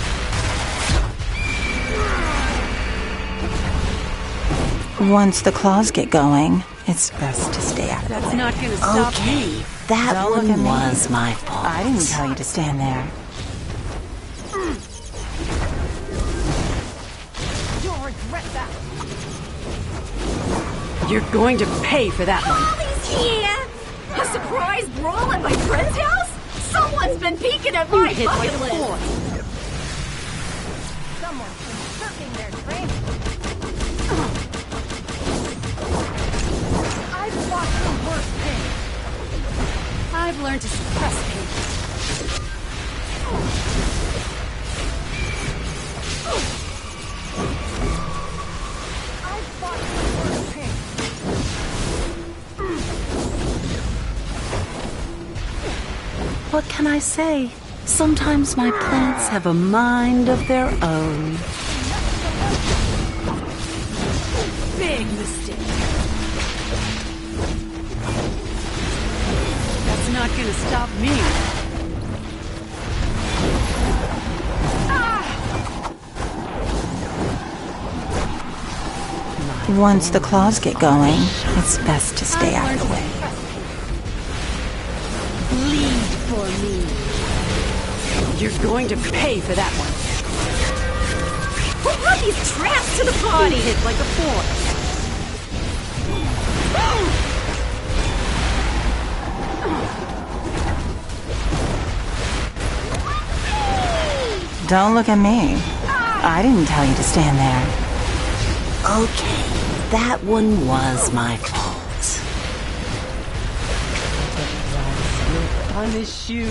Once the claws get going, it's best to stay out of the way. That's not gonna stop me. That Don't look one at me. was my fault. I didn't tell you to stand there. You'll regret that. You're going to pay for that one. Molly's here! A surprise brawl at my friend's house? Someone's been peeking at You my hit like bucket a list! boy. Someone's been shirking their training. I've watched the worst pain. I've learned to suppress pain. I've watched the worst pain. What can I say? Sometimes my plants have a mind of their own. Big mistake. That's not gonna stop me. Once the claws get going, it's best to stay out of the way. Bleed for me. You're going to pay for that one. Who brought these traps to the party? You hit like a boy. Don't look at me. I didn't tell you to stand there. Okay, that one was my fault. We'll punish you.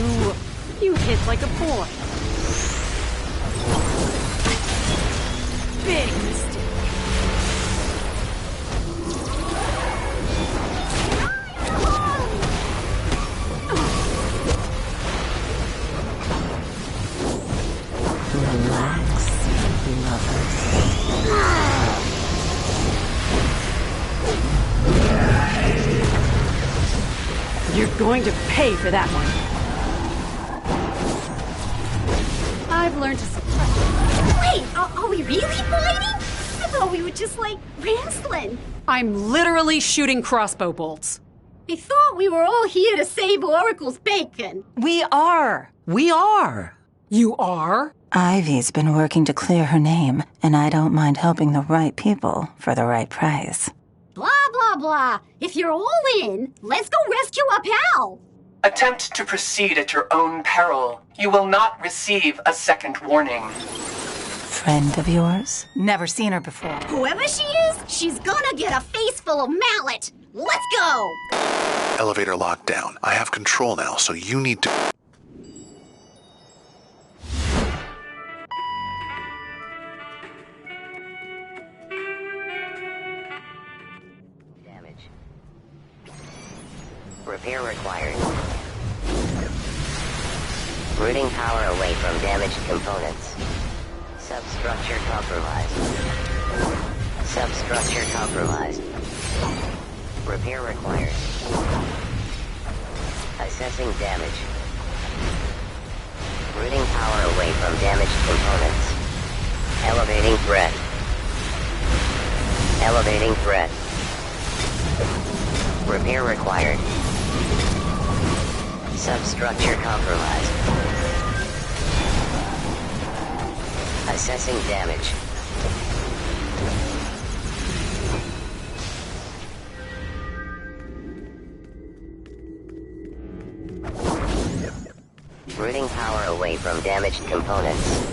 You hit like a boy. Big mistake. Relax, lovers. You're going to pay for that one. I've learned to suppress. Wait, are we really fighting? I thought we were just like wrestling. I'm literally shooting crossbow bolts. I thought we were all here to save Oracle's bacon. We are. We are. You are? Ivy's been working to clear her name, and I don't mind helping the right people for the right price. Blah, blah, blah. If you're all in, let's go rescue our pal. Attempt to proceed at your own peril. You will not receive a second warning. Friend of yours? Never seen her before. Whoever she is, she's gonna get a face full of mallet. Let's go! Elevator lockdown. I have control now, so you need to... Damage. Repair required. Routing power away from damaged components. Substructure compromised. Substructure compromised. Repair required. Assessing damage. Routing power away from damaged components. Elevating threat. Elevating threat. Repair required. Substructure compromised. Assessing damage. Routing power away from damaged components.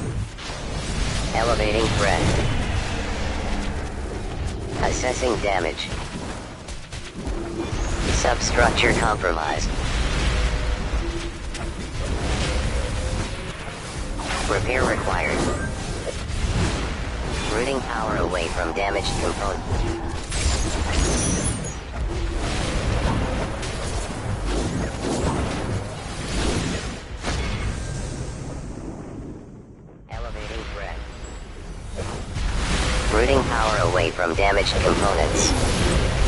Elevating threat. Assessing damage. Substructure compromised. Repair required. Routing power away from damaged components. Elevating threat. Routing power away from damaged components.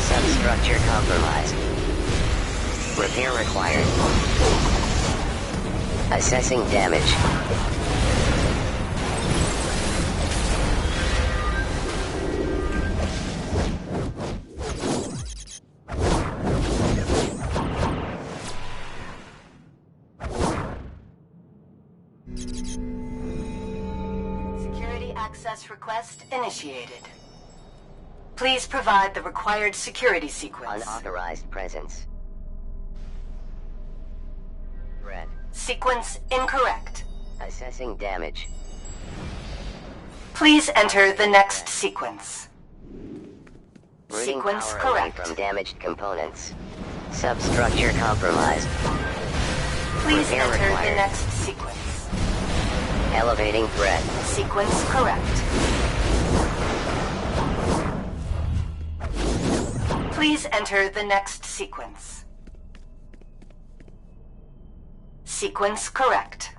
Substructure compromised. Repair required. Assessing damage. Security access request initiated. Please provide the required security sequence. Unauthorized presence. Threat. Sequence incorrect. Assessing damage. Please enter the next sequence. Routing Sequence power away correct. from damaged components. Substructure compromised. Please Repair enter required. the next sequence. Elevating threat. Sequence correct. Please enter the next sequence. Sequence correct.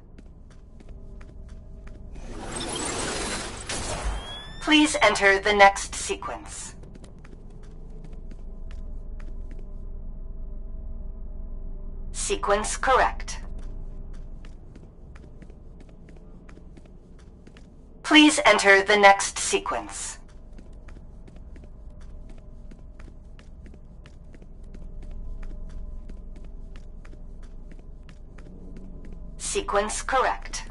Please enter the next sequence. Sequence correct. Please enter the next sequence. Sequence correct.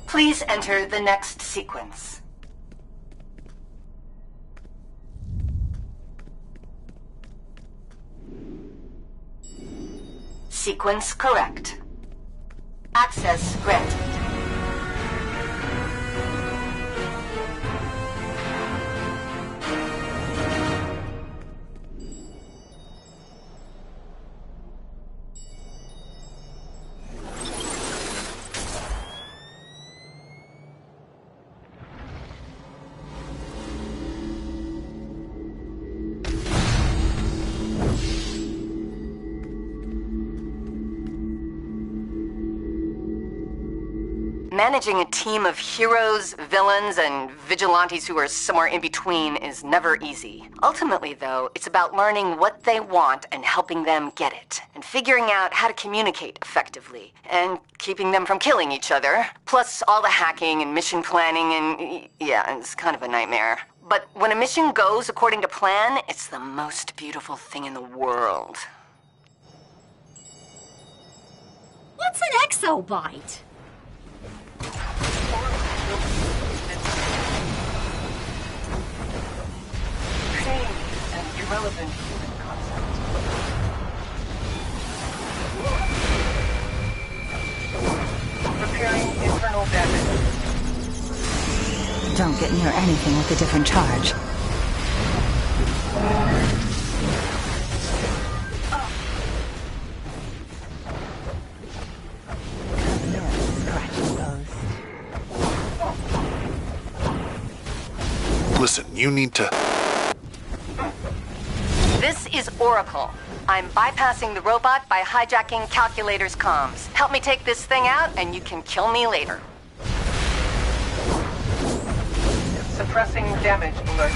Please enter the next sequence. Sequence correct. Access granted. Managing a team of heroes, villains, and vigilantes who are somewhere in between is never easy. Ultimately, though, it's about learning what they want and helping them get it, and figuring out how to communicate effectively, and keeping them from killing each other. Plus all the hacking and mission planning and... yeah, it's kind of a nightmare. But when a mission goes according to plan, it's the most beautiful thing in the world. What's an exobyte? Same and irrelevant human concept. Repairing internal damage. Don't get near anything with a different charge. Listen, you need to... This is Oracle. I'm bypassing the robot by hijacking Calculator's comms. Help me take this thing out, and you can kill me later. Suppressing damage alert.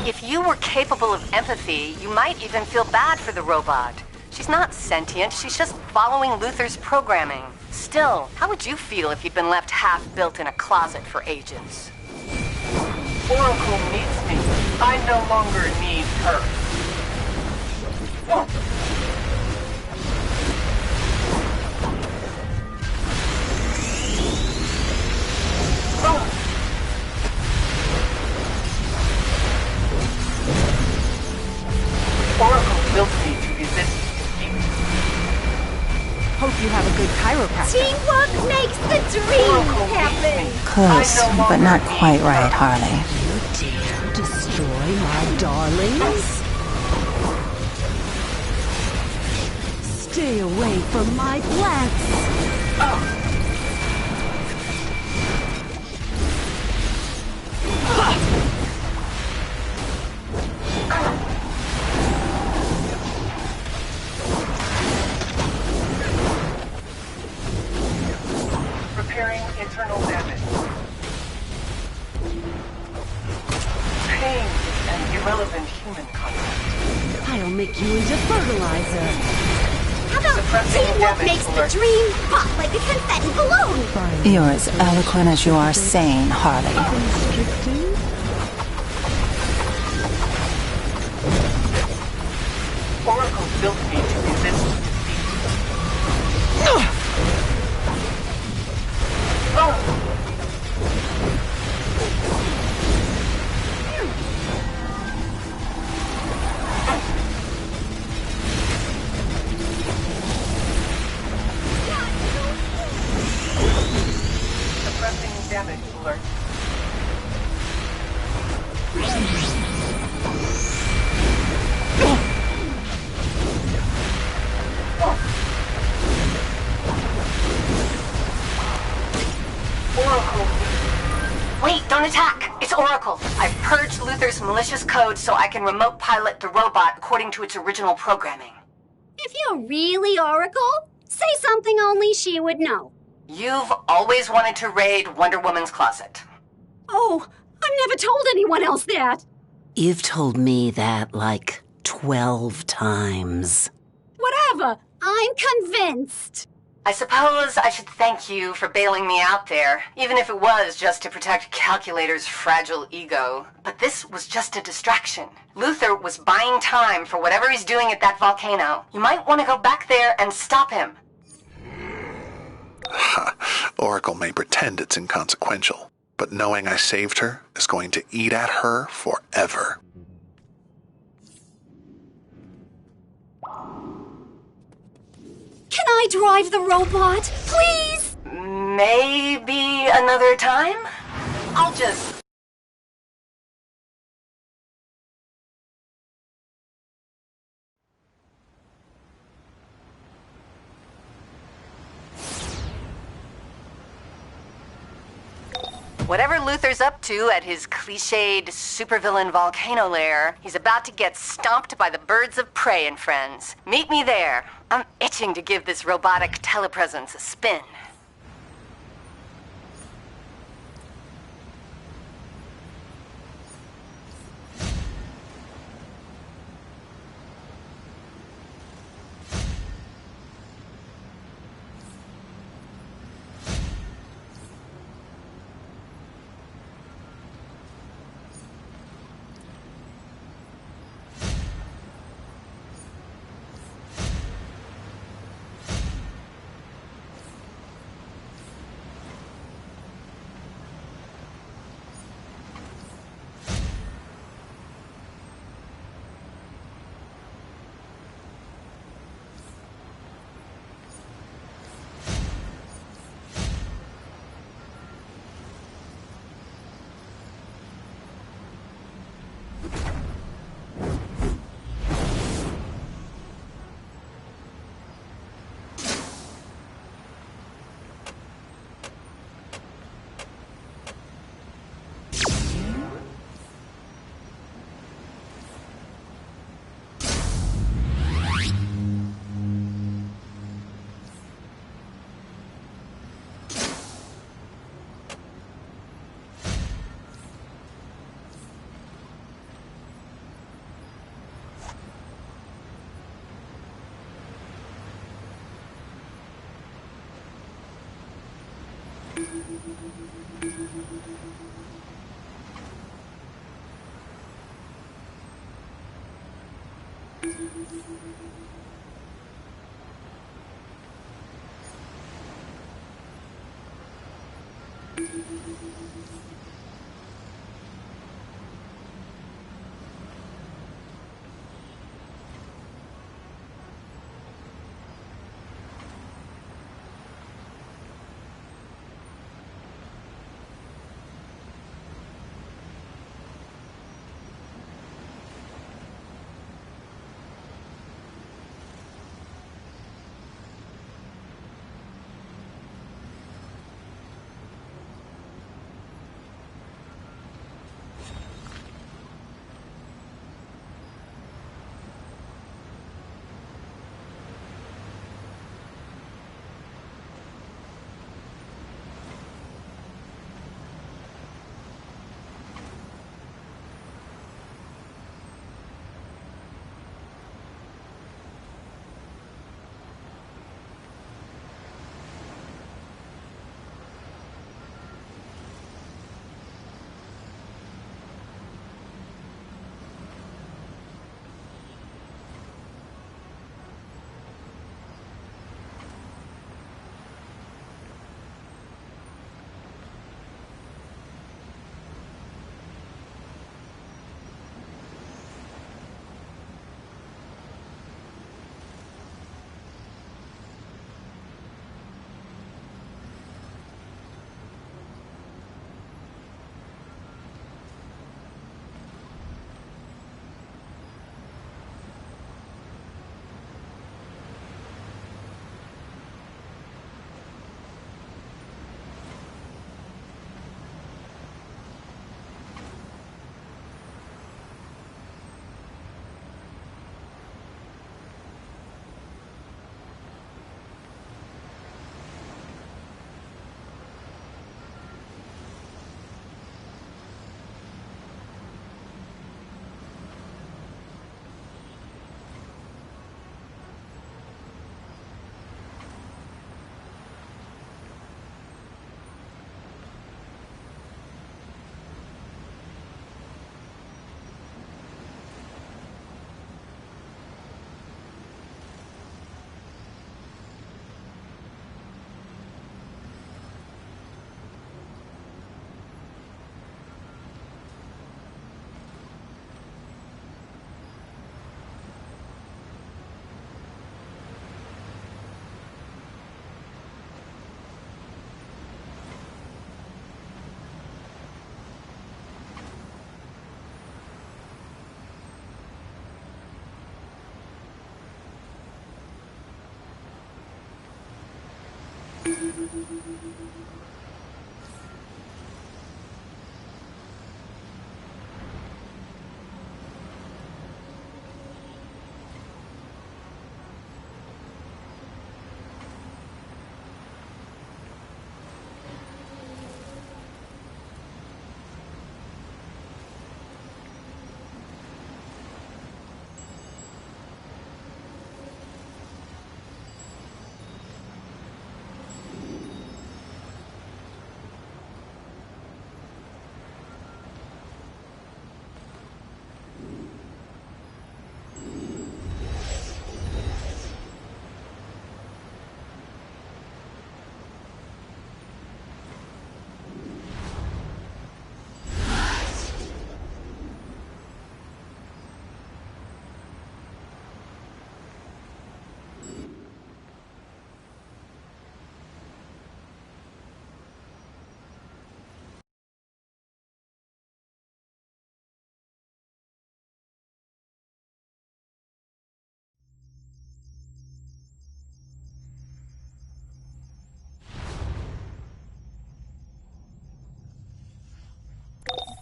If you were capable of empathy, you might even feel bad for the robot. She's not sentient, she's just following Luther's programming. Still, how would you feel if you'd been left half-built in a closet for ages? Oracle needs me. I no longer need her. Oracle built me to resist defeat. Hope you have a good chiropractor. Teamwork makes the dream happen. Close, but not quite right, Harley. You dare destroy my darlings? Stay away from my plants! Repairing internal damage. Pain and irrelevant human contact. I'll make you into fertilizer. How about teamwork makes the dream pop like a confetti balloon? You're as eloquent as you are sane, Harley. Oracle built me to resist defeat. Suppressing damage alert. Oracle. Wait, don't attack! It's Oracle. I've purged Luther's malicious code so I can remote pilot the robot according to its original programming. If you're really Oracle, say something only she would know. You've always wanted to raid Wonder Woman's closet. Oh, I've never told anyone else that. You've told me that like 12 times. Whatever, I'm convinced. I suppose I should thank you for bailing me out there, even if it was just to protect Calculator's fragile ego. But this was just a distraction. Luther was buying time for whatever he's doing at that volcano. You might want to go back there and stop him. Oracle may pretend it's inconsequential, but knowing I saved her is going to eat at her forever. Can I drive the robot, please? Maybe another time? I'll just... Whatever Luther's up to at his cliched supervillain volcano lair, he's about to get stomped by the birds of prey and friends. Meet me there. I'm itching to give this robotic telepresence a spin.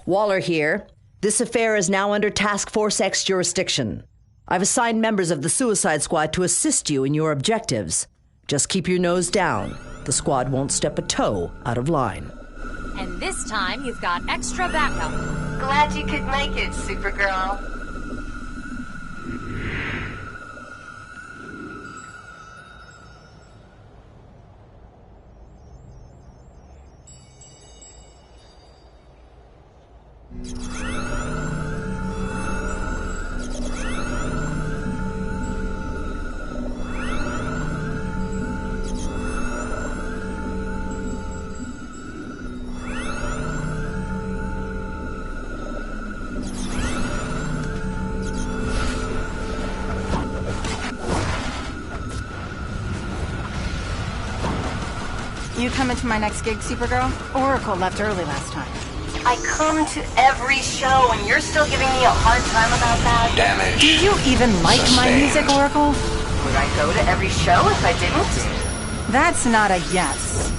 Waller here. This affair is now under Task Force X jurisdiction. I've assigned members of the Suicide Squad to assist you in your objectives. Just keep your nose down. The squad won't step a toe out of line. And this time you've got extra backup. Glad you could make it, Supergirl. You coming to my next gig, Supergirl? Oracle left early last time. I come to every show and you're still giving me a hard time about that? Damage. Do you even like my music, Oracle? Would I go to every show if I didn't? That's not a yes.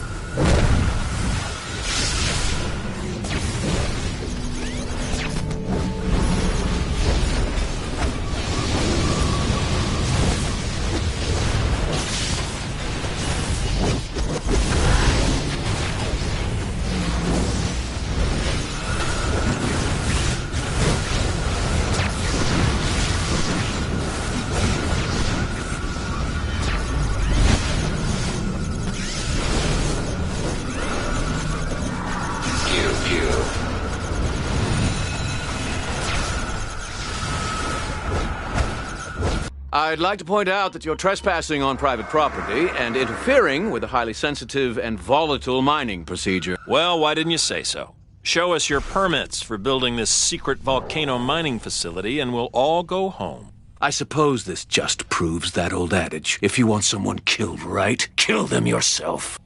I'd like to point out that you're trespassing on private property and interfering with a highly sensitive and volatile mining procedure. Well, why didn't you say so? Show us your permits for building this secret volcano mining facility and we'll all go home. I suppose this just proves that old adage. If you want someone killed right, kill them yourself.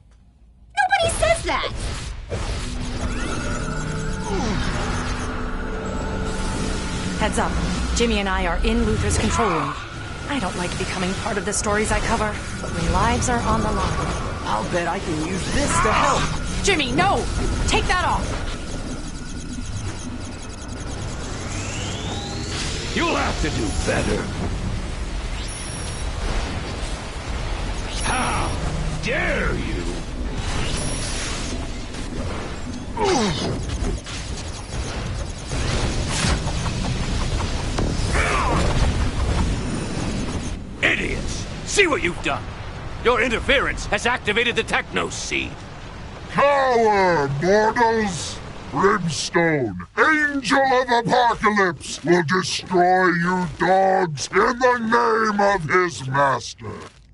Nobody says that! Heads up. Jimmy and I are in Luther's control room. I don't like becoming part of the stories I cover, but when lives are on the line... I'll bet I can use this to help. Jimmy, no! Take that off! You'll have to do better. How dare you! Idiots! See what you've done! Your interference has activated the Techno Seed. Power, mortals! Brimstone, Angel of Apocalypse, will destroy you dogs in the name of his master.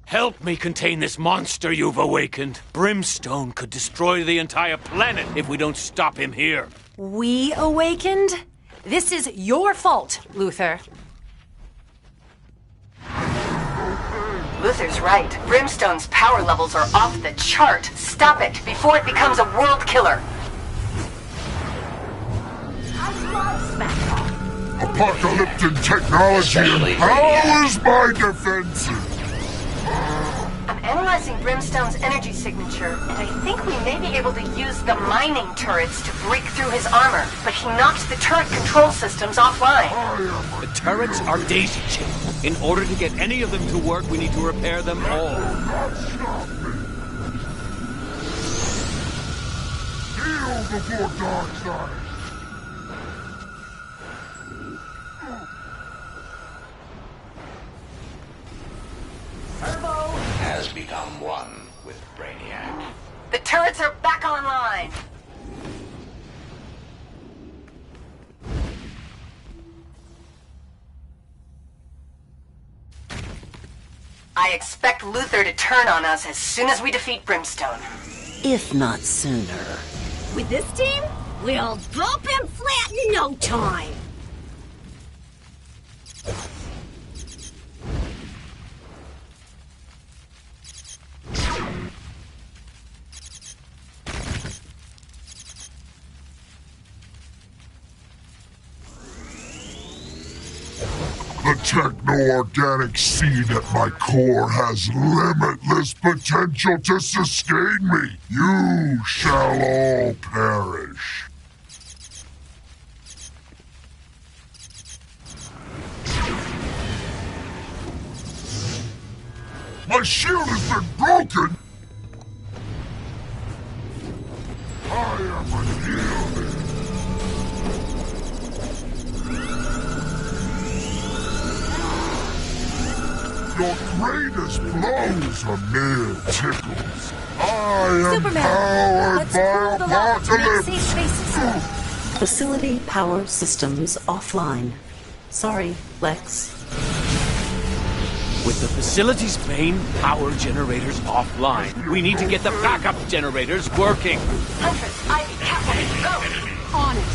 Help me contain this monster you've awakened. Brimstone could destroy the entire planet if we don't stop him here. We awakened? This is your fault, Luther. Luther's right. Brimstone's power levels are off the chart. Stop it before it becomes a world killer. Apocalyptic technology empowers my defenses. I'm analyzing Brimstone's energy signature, and I think we may be able to use the mining turrets to break through his armor, but he knocked the turret control systems offline. The turrets are daisy-chained. In order to get any of them to work, we need to repair them all. Kneel before Darkseid. Turbo has become one with Brainiac. The turrets are back online. I expect Luther to turn on us as soon as we defeat Brimstone. If not sooner. With this team, we'll drop him flat in no time. The techno-organic seed at my core has limitless potential to sustain me. You shall all perish. My shield has been broken. I am unyielding. Your greatest blows are mere tickles. I am powered by Apocalypse. Facility power systems offline. Sorry, Lex. With the facility's main power generators offline, we need to get the backup generators working. Huntress, Ivy, Catwoman, go! On it.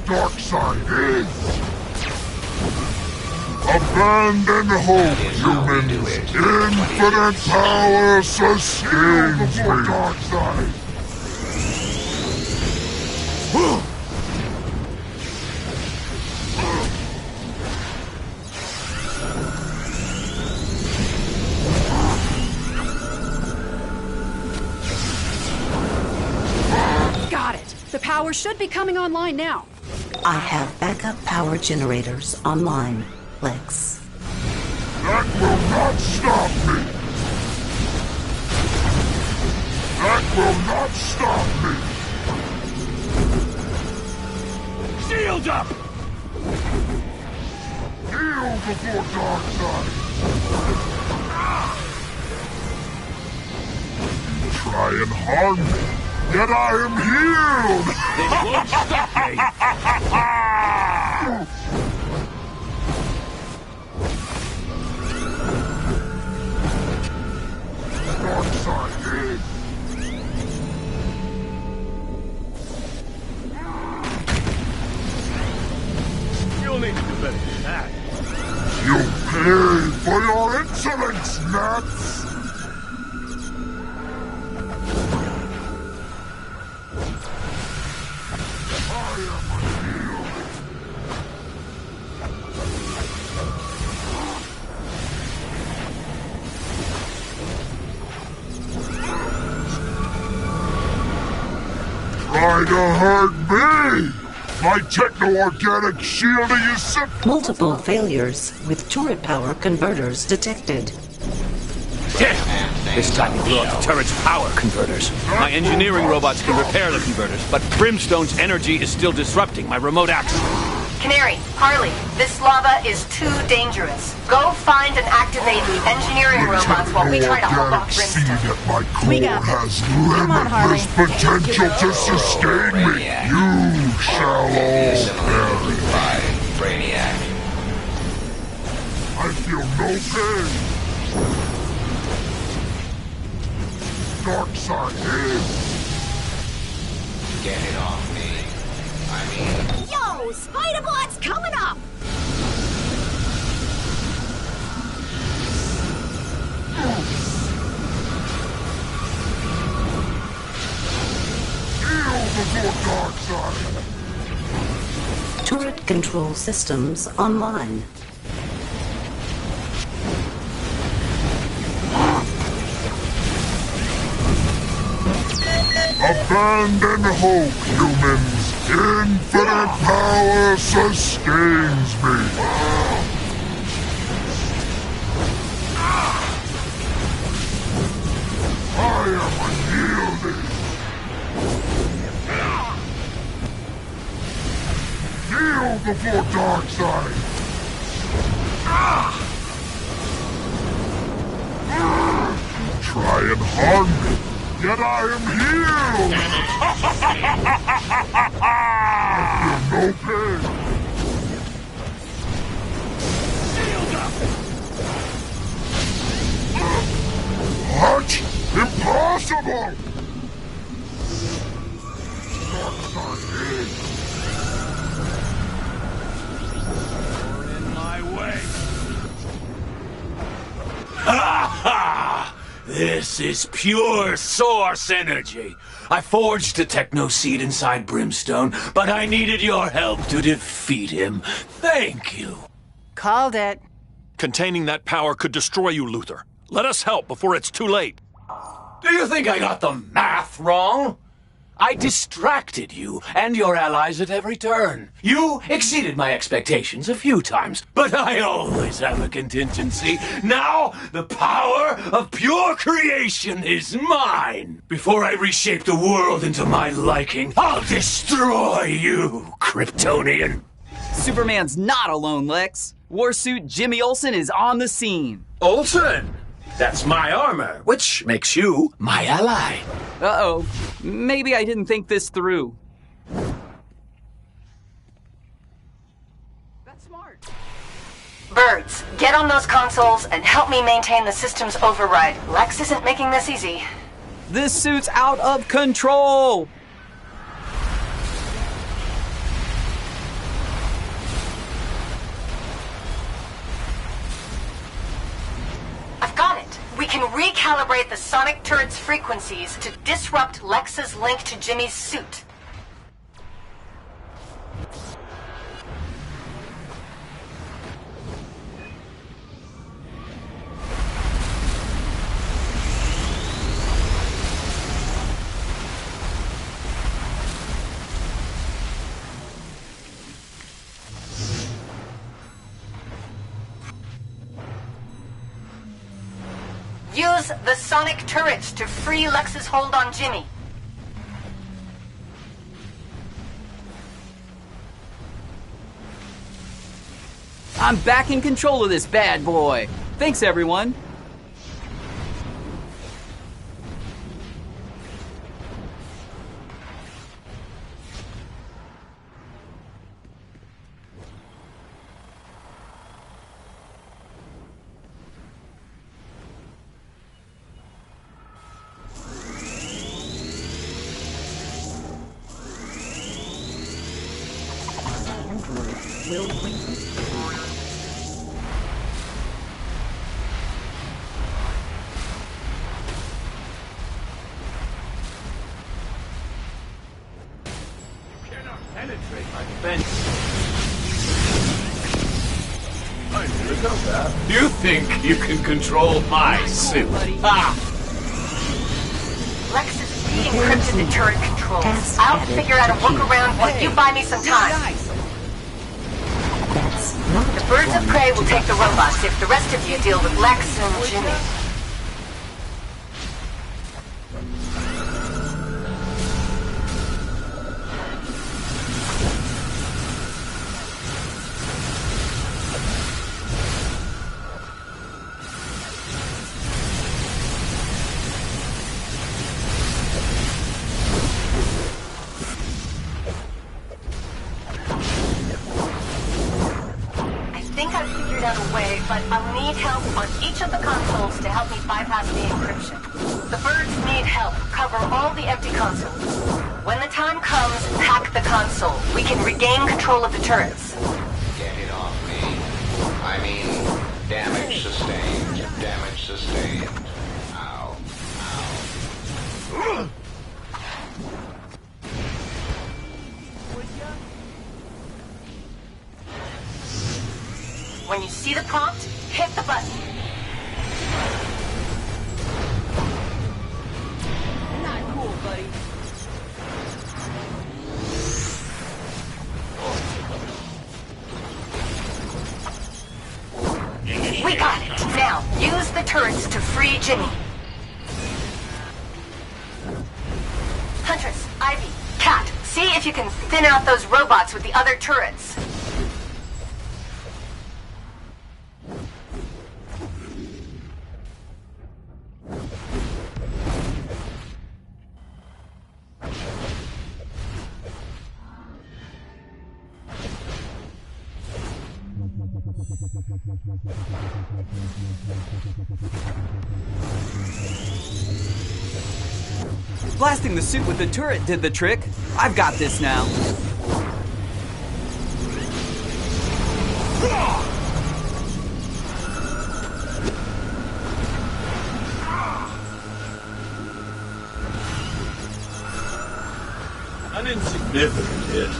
Darkseid is. Abandon hope, humans. Infinite power sustains me. Dark side. Got it. The power should be coming online now. I have backup power generators online, Lex. That will not stop me! That will not stop me! Shield up! Kneel before Darkseid! You try and harm me, yet I am healed! They won't stop me! Darkseid in! You'll need to do better than that. You pay for your insolence, Nats! Try to hurt me! My techno-organic shielding is set. Multiple failures with turret power converters detected. Damn! This time he blew up the turret's power converters. My engineering robots can repair the converters, but Brimstone's energy is still disrupting my remote access. Canary, Harley, this lava is too dangerous. Go find and activate the engineering robots while we try to hold off Brimstone. That my core has limitless potential to sustain me. You shall all perish. Brainiac. I feel no pain. Darkseid is. Get it off me. Yo, Spider-Bot's coming up! Kneel before Darkseid. Turret control systems online. Abandon hope, humans. Infinite power sustains me. I am unyielding. Kneel before Darkseid. Try and harm me. Yet I am healed! I feel no pain. What? Impossible! You're in my way. Ha ha! This is pure source energy. I forged a techno seed inside Brimstone, but I needed your help to defeat him. Thank you. Called it. Containing that power could destroy you, Luthor. Let us help before it's too late. Do you think I got the math wrong? I distracted you and your allies at every turn. You exceeded my expectations a few times, but I always have a contingency. Now, the power of pure creation is mine. Before I reshape the world into my liking, I'll destroy you, Kryptonian. Superman's not alone, Lex. Warsuit Jimmy Olsen is on the scene. Olsen? That's my armor, which makes you my ally. Uh-oh. Maybe I didn't think this through. That's smart. Birds, get on those consoles and help me maintain the system's override. Lex isn't making this easy. This suit's out of control! can recalibrate the sonic turret's frequencies to disrupt Lex's link to Jimmy's suit. Use the sonic turrets to free Lex's hold on Jimmy. I'm back in control of this bad boy. Thanks, everyone. Penetrate my defense. You think you can control my suit? Ah! Lex has de-encrypted the turret controls. I'll figure out a workaround while you buy me some time. The birds of prey will take the robots if the rest of you deal with Lex and Jimmy. But I'll need help on each of the consoles to help me bypass the encryption. The birds need help cover all the empty consoles. When the time comes, hack the console. We can regain control of the turrets. Get it off me. I mean, damage sustained. Damage sustained. Ow. Ow. When you see the prompt, hit the button. Not cool, buddy. We got it. Now, use the turrets to free Jimmy. Huntress, Ivy, Cat, see if you can thin out those robots with the other turrets. Blasting the suit with the turret did the trick. I've got this now. An insignificant hit.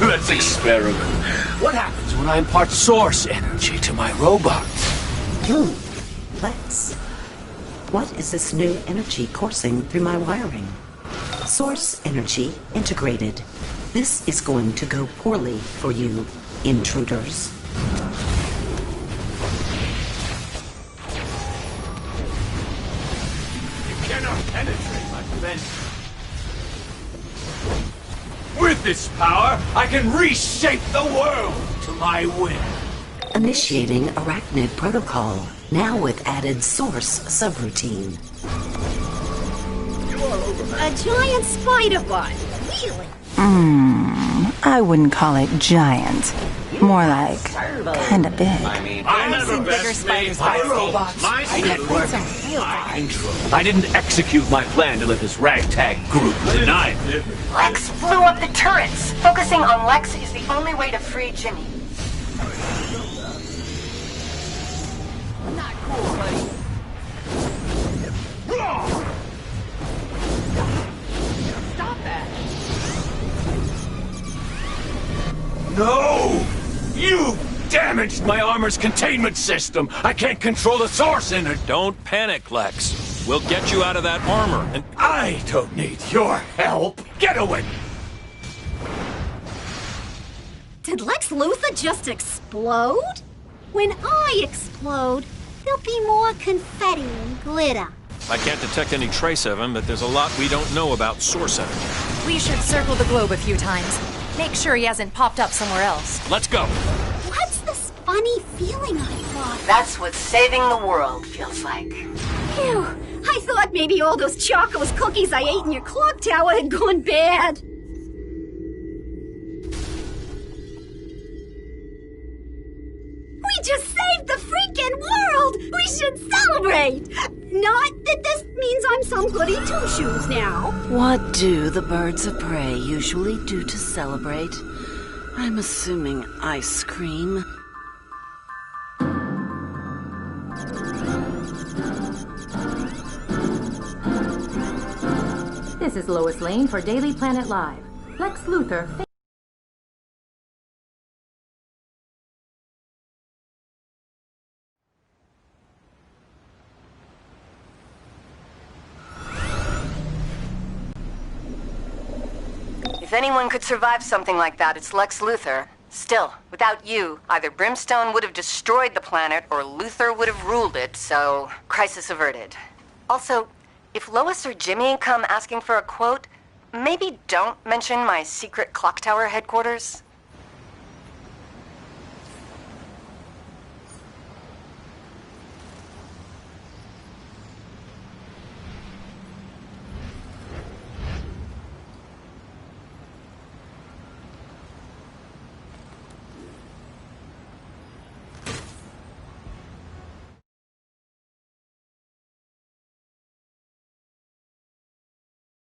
Let's experiment. What happens when I impart source energy to my robots? Lex, what is this new energy coursing through my wiring? Source energy integrated. This is going to go poorly for you, intruders. You cannot penetrate my defense. With this power, I can reshape the world to my will. Initiating Arachnid Protocol, now with added source subroutine. A giant spider bot. Really? I wouldn't call it giant. More like kinda big. I've seen bigger spiders by robots. I didn't execute my plan to let this ragtag group deny it. Lex blew up the turrets! Focusing on Lex is the only way to free Jimmy. Not cool, buddy. Stop that! No! You damaged my armor's containment system! I can't control the source in it! Don't panic, Lex. We'll get you out of that armor, and I don't need your help! Get away! Did Lex Luthor just explode? When I explode, there'll be more confetti and glitter. I can't detect any trace of him, but there's a lot we don't know about source energy. We should circle the globe a few times. Make sure he hasn't popped up somewhere else. Let's go. What's this funny feeling I got? That's what saving the world feels like. Phew, I thought maybe all those Chocos cookies I ate in your clock tower had gone bad. We just saved the freaking world! We should celebrate! Not that this means I'm some goody two-shoes now. What do the birds of prey usually do to celebrate? I'm assuming ice cream. This is Lois Lane for Daily Planet Live. Lex Luthor. If anyone could survive something like that, it's Lex Luthor. Still, without you, either Brimstone would have destroyed the planet or Luthor would have ruled it, so crisis averted. Also, if Lois or Jimmy come asking for a quote, maybe don't mention my secret clock tower headquarters.